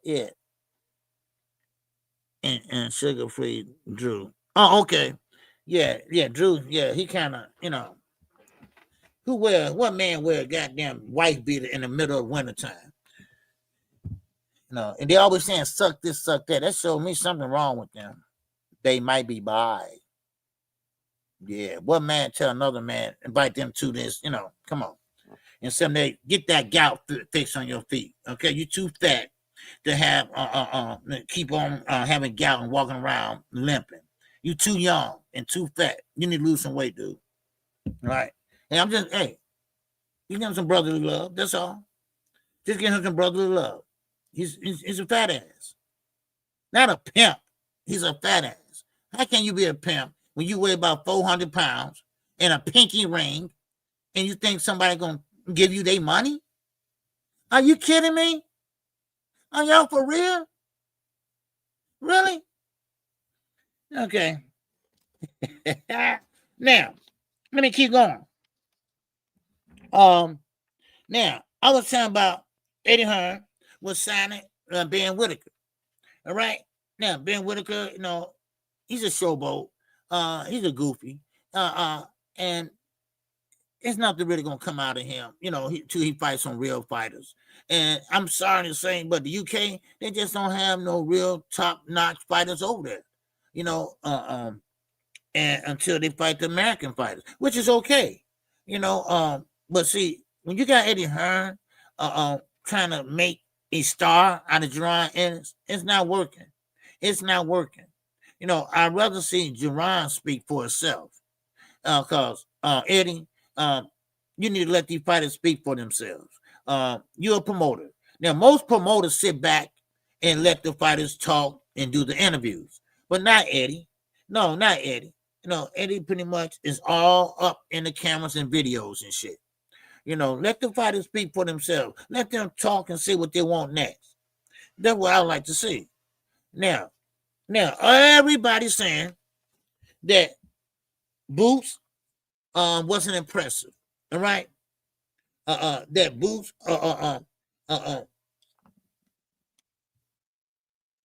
Yeah. And sugar free Drew. Oh, okay. Yeah, Drew. Yeah, he kind of, what man wear a goddamn white beater in the middle of wintertime? And they always saying suck this, suck that. That showed me something wrong with them. They might be bi. Yeah, what man tell another man, invite them to this, come on. And someday get that gout fix on your feet. Okay, you too fat to have keep on having gout and walking around limping. You too young and too fat. You need to lose some weight, dude. All right. And I'm just, hey, you give him some brotherly love. That's all. Just give him some brotherly love. He's a fat ass. Not a pimp. He's a fat ass. How can you be a pimp when you weigh about 400 pounds and a pinky ring and you think somebody going to give you their money? Are you kidding me? Are y'all for real? Really? Okay. Now, let me keep going. Now, I was talking about Eddie Hearn was signing Ben Whitaker. All right? Now, Ben Whitaker, he's a showboat. He's a goofy. And it's nothing really going to come out of him, till he fights some real fighters. And I'm sorry to say, but the UK, they just don't have no real top-notch fighters over there, and until they fight the American fighters, which is okay, but see, when you got Eddie Hearn trying to make a star out of Jerron Ennis, it's not working. It's not working. I'd rather see Jerron speak for itself, because Eddie, you need to let these fighters speak for themselves. You're a promoter. Now, most promoters sit back and let the fighters talk and do the interviews, but not Eddie. No, not Eddie. Eddie pretty much is all up in the cameras and videos and shit. Let the fighters speak for themselves. Let them talk and see what they want next. That's what I like to see. Now, everybody's saying that Boots wasn't impressive. All right? That Boots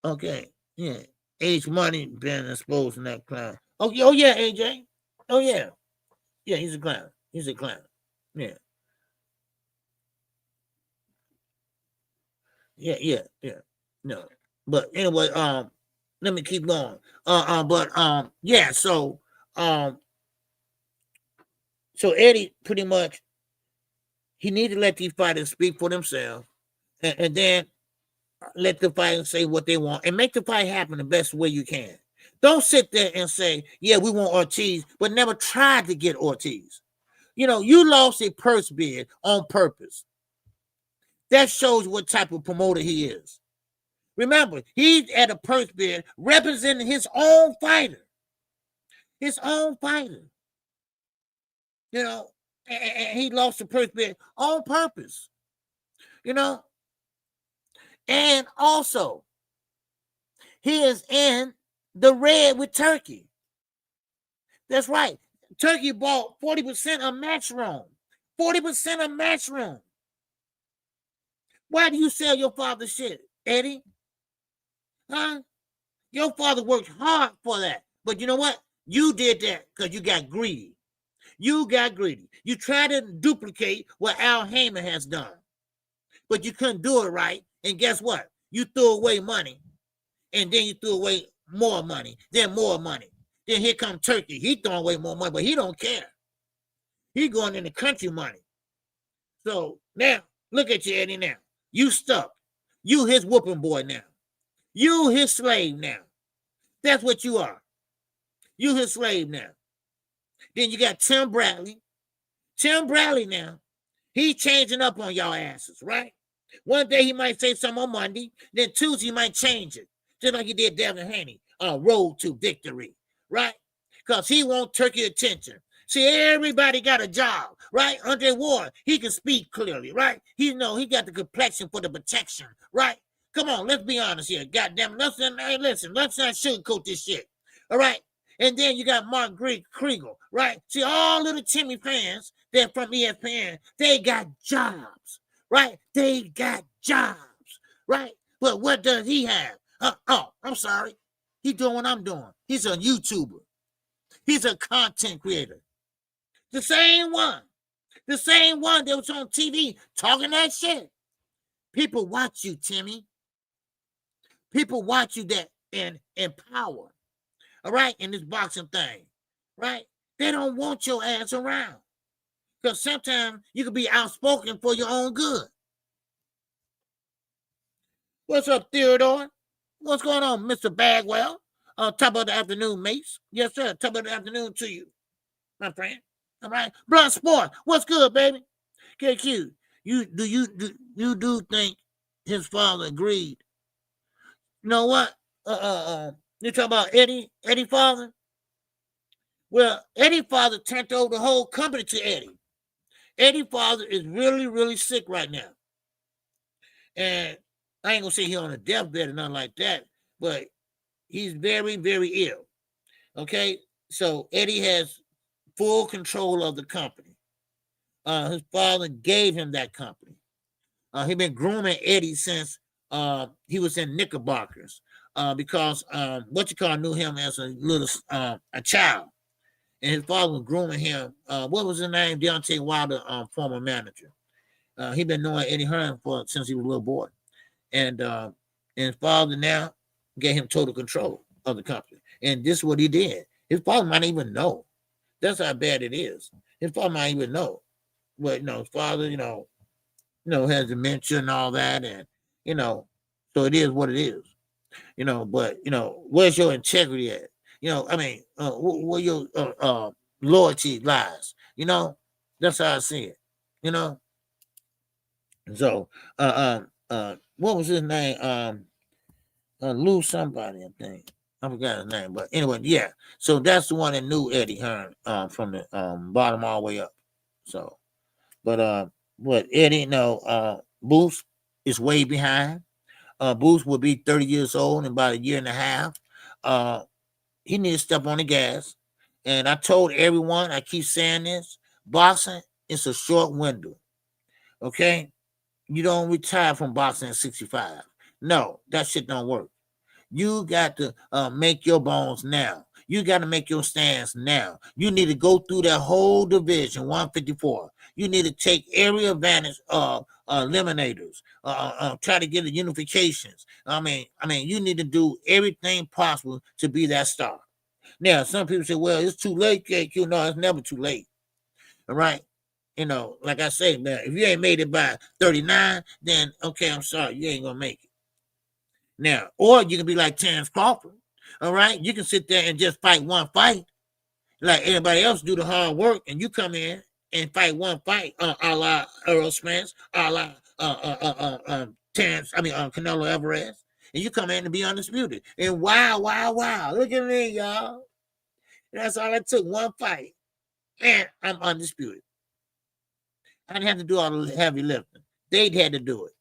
okay, yeah. H Money been exposed in that clown. Oh yeah, AJ. Oh yeah. Yeah, he's a clown. He's a clown. Yeah. Yeah. No. But anyway, let me keep going. Yeah, so Eddie pretty much he need to let these fighters speak for themselves and then let the fighters say what they want and make the fight happen the best way you can. Don't sit there and say, yeah, we want Ortiz, but never tried to get Ortiz. You lost a purse bid on purpose. That shows what type of promoter he is. Remember, he's at a purse bid representing his own fighter. His own fighter. And he lost the purse bid on purpose. And also, he is in the red with Turkey. That's right. Turkey bought 40% of Matchroom. 40% of Matchroom. Why do you sell your father's shit, Eddie? Huh? Your father worked hard for that. But you know what? You did that because you got greedy. You got greedy. You tried to duplicate what Al Heyman has done. But you couldn't do it right. And guess what? You threw away money. And then you threw away more money. Then more money. Then here comes Turkey. He throwing away more money, but he don't care. He going in the country money. So now, look at you, Eddie, now. You stuck. You his whooping boy now. You his slave now. That's what you are. You his slave now. Then you got Tim Bradley. Tim Bradley now, he changing up on y'all asses, right? One day he might say something on Monday. Then Tuesday he might change it. Just like he did Devin Haney. Road to victory, right? Because he wants Turkey attention. See, everybody got a job, right? Andre Ward, he can speak clearly, right? He got the complexion for the protection, right? Come on, let's be honest here. Goddamn it. Let's not sugarcoat this shit. All right. And then you got Mark Kriegel, right? See, all little Timmy fans that from ESPN, they got jobs, right? They got jobs, right? But what does he have? I'm sorry. He's doing what I'm doing. He's a YouTuber. He's a content creator. The same one that was on TV talking that shit. People watch you, Timmy. People watch you that in power. All right, in this boxing thing, right? They don't want your ass around. Because sometimes you can be outspoken for your own good. What's up, Theodore? What's going on, Mr. Bagwell? Top of the afternoon, mates. Yes, sir. Top of the afternoon to you, my friend. All right. Blunt Sport. What's good, baby? KQ, you do think his father agreed? You know what? You talk about Eddie father? Well, Eddie father turned over the whole company to Eddie. Eddie father is really, really sick right now. And I ain't gonna say he's on a deathbed or nothing like that, but he's very, very ill. Okay, so Eddie has full control of the company. His father gave him that company. He's been grooming Eddie since he was in Knickerbockers, because knew him as a little a child, and his father was grooming him. What was his name? Deontay Wilder, former manager. He been knowing Eddie Hearns since he was a little boy, and his father now gave him total control of the company. And this is what he did. His father might even know. That's how bad it is. His father might even know. But his father, has dementia and all that, and so it is what it is. But where's your integrity at? Where your loyalty lies. That's how I see it. So what was his name? Lou somebody, I think. I forgot his name, but anyway, yeah. So that's the one that knew Eddie Hearn from the bottom all the way up. So, but Eddie, Booth is way behind. Booth will be 30 years old in about a year and a half. He needs to step on the gas. And I told everyone, I keep saying this, boxing is a short window. Okay? You don't retire from boxing at 65. No, that shit don't work. You got to make your bones now. You got to make your stands now. You need to go through that whole division, 154. You need to take every advantage of eliminators. Try to get the unifications. I mean, you need to do everything possible to be that star. Now, some people say, well, it's too late, KQ. No, it's never too late. All right? Like I say, man, if you ain't made it by 39, then, okay, I'm sorry. You ain't going to make it. Now, or you can be like Terrence Crawford. All right? You can sit there and just fight one fight. Like everybody else do the hard work, and you come in and fight one fight, a la Earl Spence, a la Canelo Alvarez, and you come in to be undisputed. And wow, look at me, y'all. That's all it took, one fight, and I'm undisputed. I didn't have to do all the heavy lifting. They had to do it.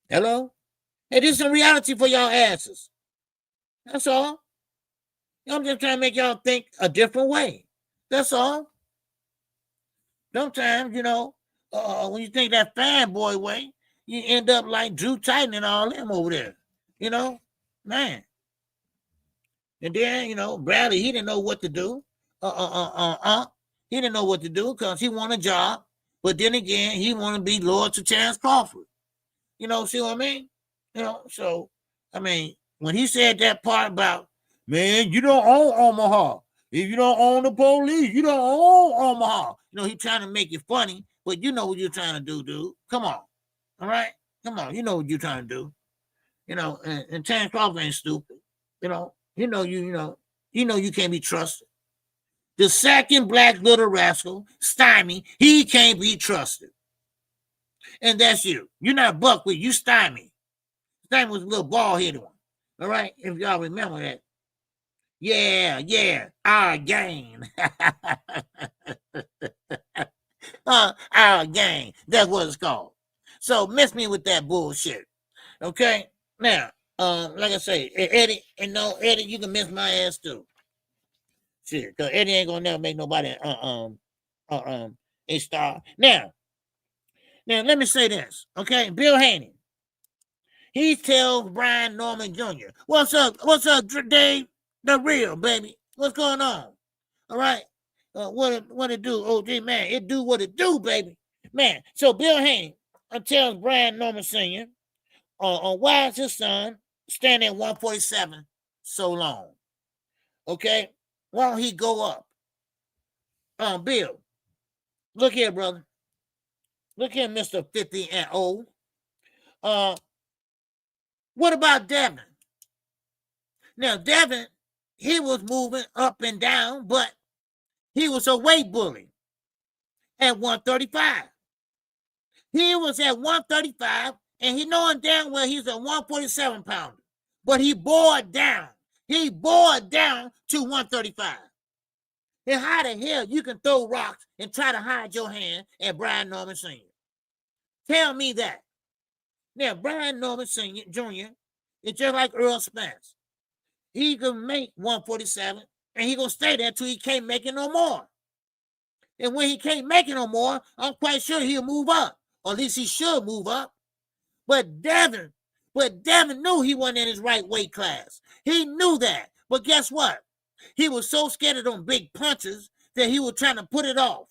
Hello? Hey, this is some reality for y'all asses. That's all. I'm just trying to make y'all think a different way. That's all. Sometimes, when you think that fanboy way, you end up like Drew Titan and all them over there. Man. And then, Bradley, he didn't know what to do. He didn't know what to do because he wanted a job. But then again, he wanted to be loyal to Terrence Crawford. See what I mean? So, when he said that part about, man, you don't own Omaha. If you don't own the police, you don't own Omaha. He's trying to make it funny, but you know what you're trying to do, dude. Come on. All right? Come on. You know what you're trying to do. And Terrence Crawford ain't stupid. You know you can't be trusted. The second black little rascal, Stymie, he can't be trusted. And that's you. You're not Buckwheat, you Stymie. Stymie was a little bald-headed one. All right? If y'all remember that. Yeah, our gang. Our gang. That's what it's called. So miss me with that bullshit. Okay? Now, like I say, Eddie, you can miss my ass too. Shit, because Eddie ain't gonna never make nobody a star. Now, Now, let me say this, okay? Bill Haney, he tells Brian Norman Jr., what's up, Dave? The real, baby. What's going on? All right? What it do, OG, man? It do what it do, baby. Man, so Bill Haney tells Brian Norman Sr., why is his son standing at 147 so long? Okay? Why don't he go up? Bill, look here, brother. Look here, Mr. 50 and old. What about Devin? Now, Devin, he was moving up and down, but he was a weight bully at 135. He was at 135, and he knowing damn well he's a 147 pounder. But he bore down. He bore down to 135. And how the hell you can throw rocks and try to hide your hand at Brian Norman Sr.? Tell me that. Now, Brian Norman Sr. Jr. is just like Earl Spence. He can make 147, and he gonna stay there till he can't make it no more. And when he can't make it no more, I'm quite sure he'll move up, or at least he should move up. But Devin knew he wasn't in his right weight class. He knew that. But guess what? He was so scared of them big punches that he was trying to put it off.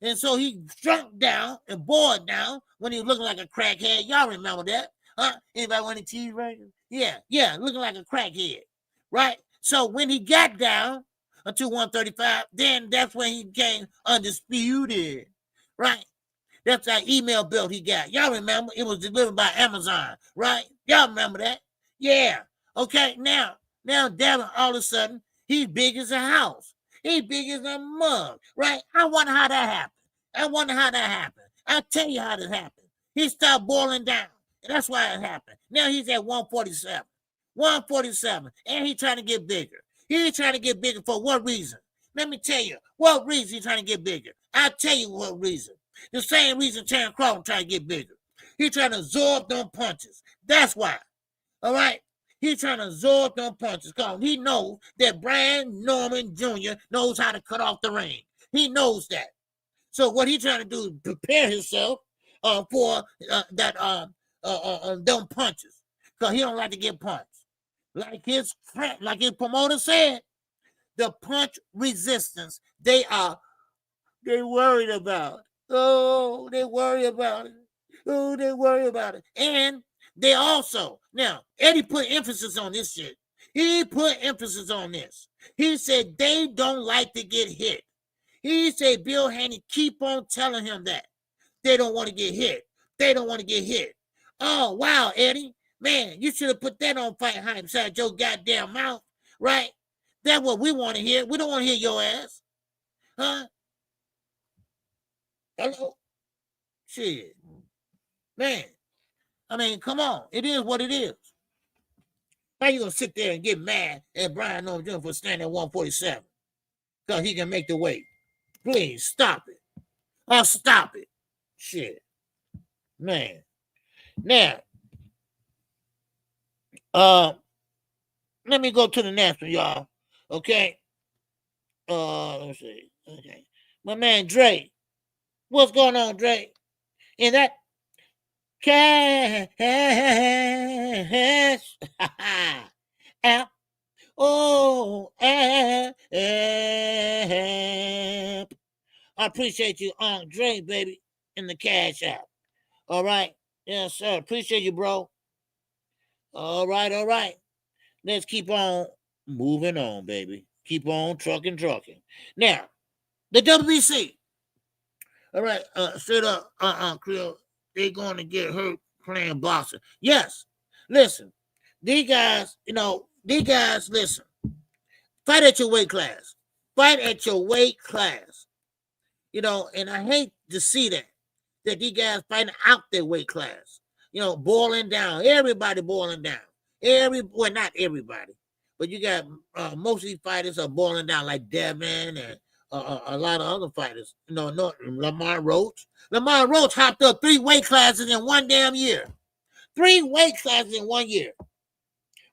And so he shrunk down and bore down when he was looking like a crackhead. Y'all remember that? Huh? Anybody want to cheeseburger? Yeah, looking like a crackhead, right? So when he got down to 135, then that's when he became undisputed, right? That's that email belt he got. Y'all remember? It was delivered by Amazon, right? Y'all remember that? Yeah. Okay, now Devin, all of a sudden, he's big as a house. He's big as a mug, right? I wonder how that happened. I'll tell you how that happened. He started boiling down, and that's why it happened. Now he's at 147, and he's trying to get bigger. He's trying to get bigger for what reason? Let me tell you what reason he's trying to get bigger. I'll tell you what reason. The same reason Terrence Crawford trying to get bigger. He's trying to absorb them punches. That's why. All right? He's trying to absorb them punches because he knows that Brian Norman Jr. knows how to cut off the ring. He knows that. So what he's trying to do is prepare himself for them punches because he don't like to get punched. Like his promoter said, the punch resistance they worried about. Oh, they worry about it. And they also, now, Eddie put emphasis on this shit. He put emphasis on this. He said they don't like to get hit. He said Bill Haney keep on telling him that. They don't want to get hit. Oh, wow, Eddie. Man, you should have put that on Fight Hype inside your goddamn mouth, right? That's what we want to hear. We don't want to hear your ass. Huh? Hello? Shit. Man. I mean, come on. It is what it is. How you going to sit there and get mad at Brian Norman Jr. for standing at 147? Because he can make the weight. Please, stop it. Stop it. Shit. Man. Now, let me go to the national, y'all. Okay? Let's see. Okay. My man, Dre. What's going on, Dre? And that cash app. App. I appreciate you, Dre, baby, in the cash app. All right. Yes, sir. Appreciate you, bro. All right. Let's keep on moving on, baby. Keep on trucking. Now, the WBC. All right, straight up, Creel, they're going to get hurt playing boxing. Yes, listen, these guys, listen, fight at your weight class. And I hate to see that these guys fighting out their weight class, boiling down, everybody boiling down. Not everybody, but you got most of these fighters are boiling down like Devin and a lot of other fighters, Lamar Roach. Lamar Roach hopped up 3 weight classes in one damn year. 3 weight classes in 1 year.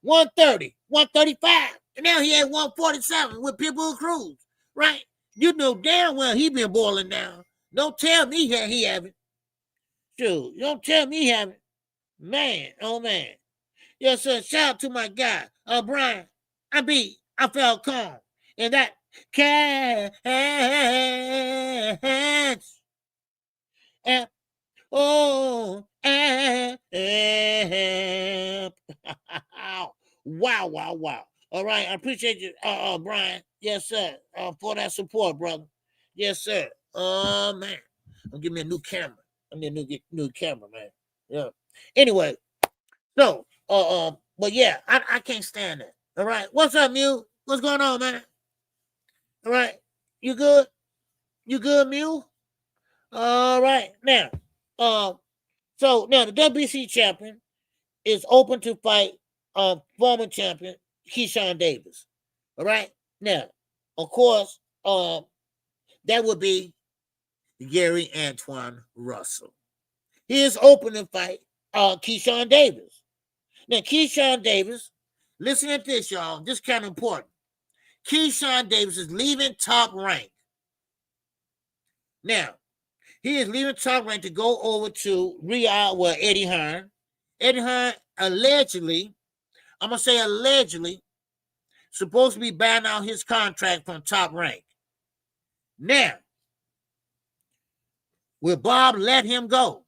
130, 135, and now he had 147 with Pitbull Cruz, right? You know damn well he been boiling down. Don't tell me he haven't. Shoot, don't tell me he haven't. Man, oh man. Yes, sir. Shout out to my guy, Brian. I felt calm. And that catch. And oh, wow. All right, I appreciate you, Brian. Yes, sir. For that support, brother. Yes, sir. Man, give me a new camera. I need a new camera, man. Yeah. Anyway, so, but yeah, I can't stand that. All right, what's up, Mew? What's going on, man? All right, you good? You good, Mew? All right, now, so now the WBC champion is open to fight former champion Keyshawn Davis. All right, now, of course, that would be Gary Antoine Russell. He is open to fight Keyshawn Davis. Now, Keyshawn Davis, listen to this, y'all. This is kind of important. Keyshawn Davis is leaving Top Rank. Now, he is leaving Top Rank to go over to Eddie Hearns. Eddie Hearns allegedly, I'm going to say allegedly, supposed to be buying out his contract from Top Rank. Now, will Bob let him go?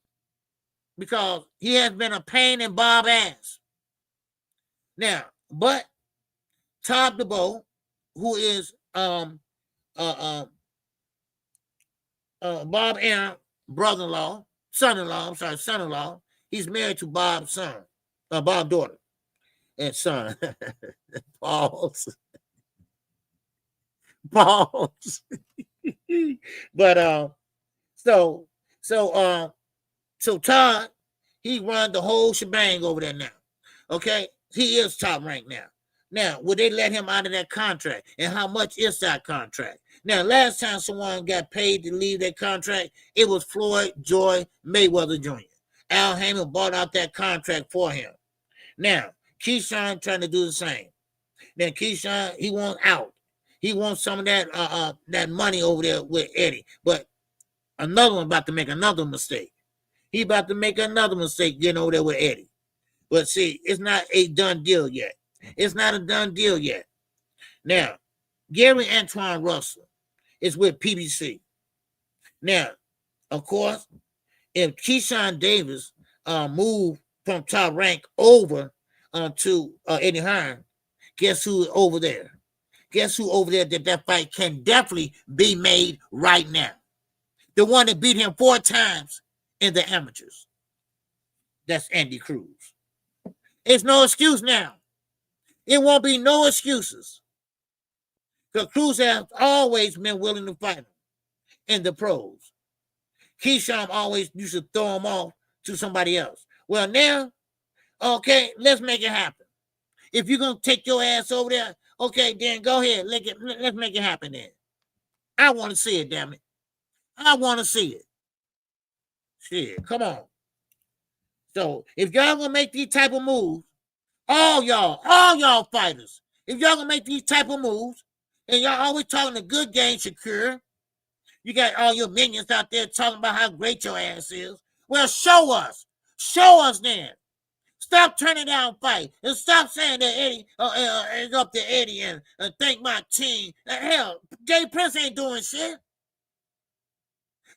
Because he has been a pain in Bob's ass. Now, but Todd DeBow, who is Bob Aaron brother-in-law, son-in-law, he's married to Bob's son, Bob's daughter and son. Pause. But so Todd, he run the whole shebang over there now. Okay, he is Top Rank now. Now, would they let him out of that contract? And how much is that contract? Now, last time someone got paid to leave that contract, it was Floyd Joy Mayweather Jr. Al Haney bought out that contract for him. Now, Keyshawn trying to do the same. Now, Keyshawn, he wants out. He wants some of that money over there with Eddie. But another one about to make another mistake. He about to make another mistake getting over there with Eddie. But see, it's not a done deal yet. It's not a done deal yet. Now, Gary Antoine Russell is with PBC. Now, of course, if Keyshawn Davis moved from Top Rank over to Eddie Hearns, guess who over there? Guess who over there that fight can definitely be made right now? The one that beat him 4 times in the amateurs. That's Andy Cruz. It's no excuse now. It won't be no excuses. Because Cruz has always been willing to fight him in the pros. Keyshawn always used to throw him off to somebody else. Well, now, okay, let's make it happen. If you're going to take your ass over there, okay, then go ahead. Let's make it happen then. I want to see it, damn it. I want to see it. Shit, come on. So, if y'all going to make these type of moves, all y'all fighters, if y'all going to make these type of moves, and y'all always talking a good game, Shakur, you got all your minions out there talking about how great your ass is. Well, show us. Show us then. Stop turning down fight and stop saying that Eddie is up to Eddie and thank my team. Hell, Jay Prince ain't doing shit.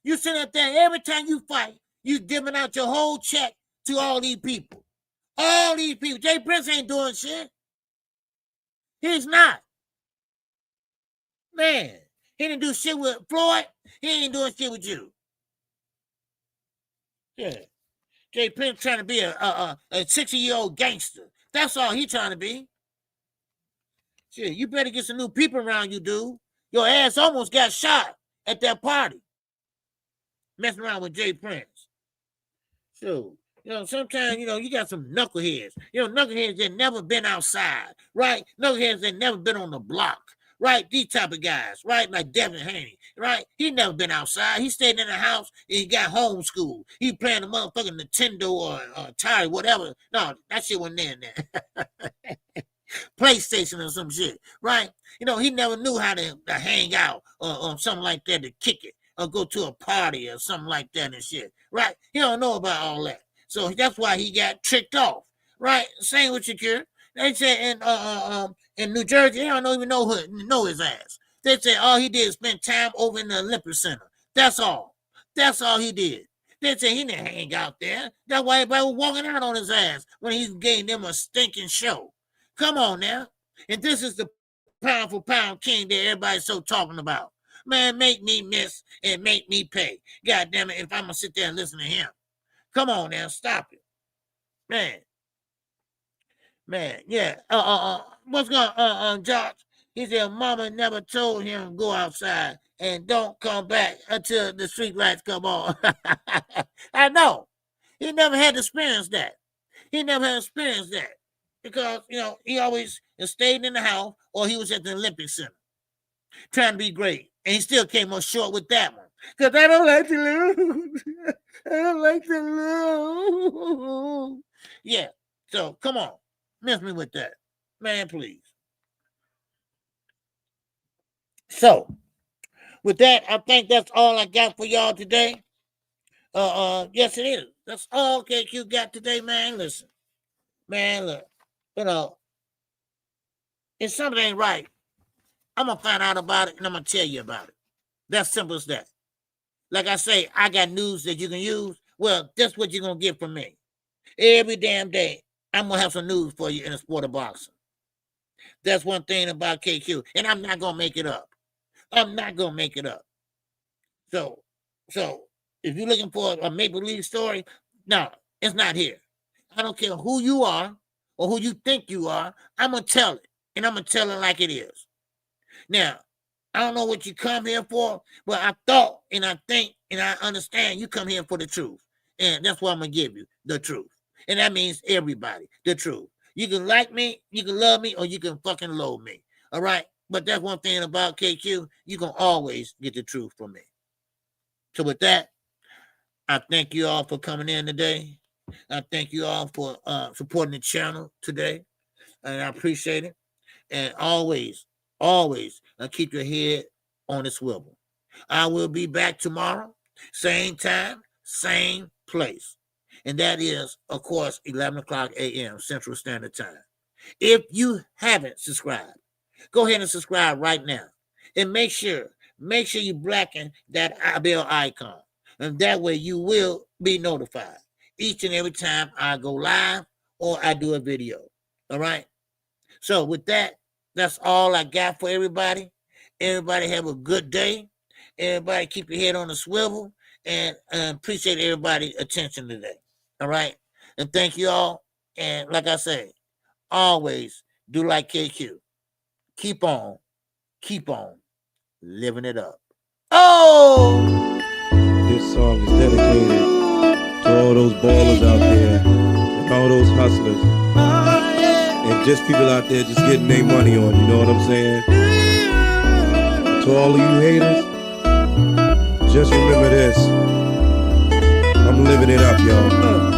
You sit up there every time you fight, you giving out your whole check to all these people. All these people. Jay Prince ain't doing shit. He's not. Man, he didn't do shit with Floyd. He ain't doing shit with you. Yeah. Jay Prince trying to be a 60-year-old gangster. That's all he trying to be. Shit, you better get some new people around you, dude. Your ass almost got shot at that party. Messing around with Jay Prince. So, sometimes, you got some knuckleheads. Knuckleheads that never been outside, right? Knuckleheads that never been on the block, right? These type of guys, right? Like Devin Haney, right? He never been outside. He stayed in the house and he got homeschooled. He playing the motherfucking Nintendo or Atari, whatever. No, that shit wasn't there. PlayStation or some shit, right? You know, he never knew how to hang out or something like that, to kick it or go to a party or something like that and shit, right? He don't know about all that. So that's why he got tricked off, right? Same with Shakir. They said in New Jersey, they don't even know his ass. They said all he did is spend time over in the Olympic Center. That's all. That's all he did. They said he didn't hang out there. That's why everybody was walking out on his ass when he gave them a stinking show. Come on now. And this is the pound for pound king that everybody's so talking about. Man, make me miss and make me pay. God damn it, if I'm going to sit there and listen to him. Come on now, stop it. Man, yeah. What's going on, George? He said mama never told him to go outside and don't come back until the street lights come on. I know. He never had to experience that. He never had experienced that. Because, you know, he always stayed in the house or he was at the Olympic Center trying to be great. And he still came up short with that one. Because I don't like to lose. I don't like to lose. Yeah. So, come on. Miss me with that. Man, please. So, with that, I think that's all I got for y'all today. Yes, it is. That's all KQ got today, man. Listen. Man, look. You know, if something ain't right, I'm going to find out about it and I'm going to tell you about it. That's simple as that. Like I say, I got news that you can use. Well, that's what you're going to get from me. Every damn day, I'm going to have some news for you in the sport of boxing. That's one thing about KQ. And I'm not going to make it up. I'm not going to make it up. So if you're looking for a Maple Leaf story, no, it's not here. I don't care who you are or who you think you are. I'm going to tell it. And I'm going to tell it like it is. Now, I don't know what you come here for, but I thought and I think and I understand you come here for the truth. And that's what I'm going to give you, the truth. And that means everybody, the truth. You can like me, you can love me, or you can fucking loathe me. All right? But that's one thing about KQ. You can always get the truth from me. So with that, I thank you all for coming in today. I thank you all for supporting the channel today. And I appreciate it. And always keep your head on the swivel. I will be back tomorrow, same time, same place. And that is, of course, 11 o'clock a.m. Central Standard Time. If you haven't subscribed, go ahead and subscribe right now. And make sure you blacken that bell icon. And that way you will be notified each and every time I go live or I do a video. All right? So with that, that's all I got for everybody. Everybody have a good day. Everybody keep your head on the swivel. And appreciate everybody's attention today. All right? And thank you all. And like I say, always do like KQ. Keep on living it up. Oh! This song is dedicated to all those ballers out there and all those hustlers and just people out there just getting their money on, you know what I'm saying? To all of you haters, just remember this. I'm living it up, y'all.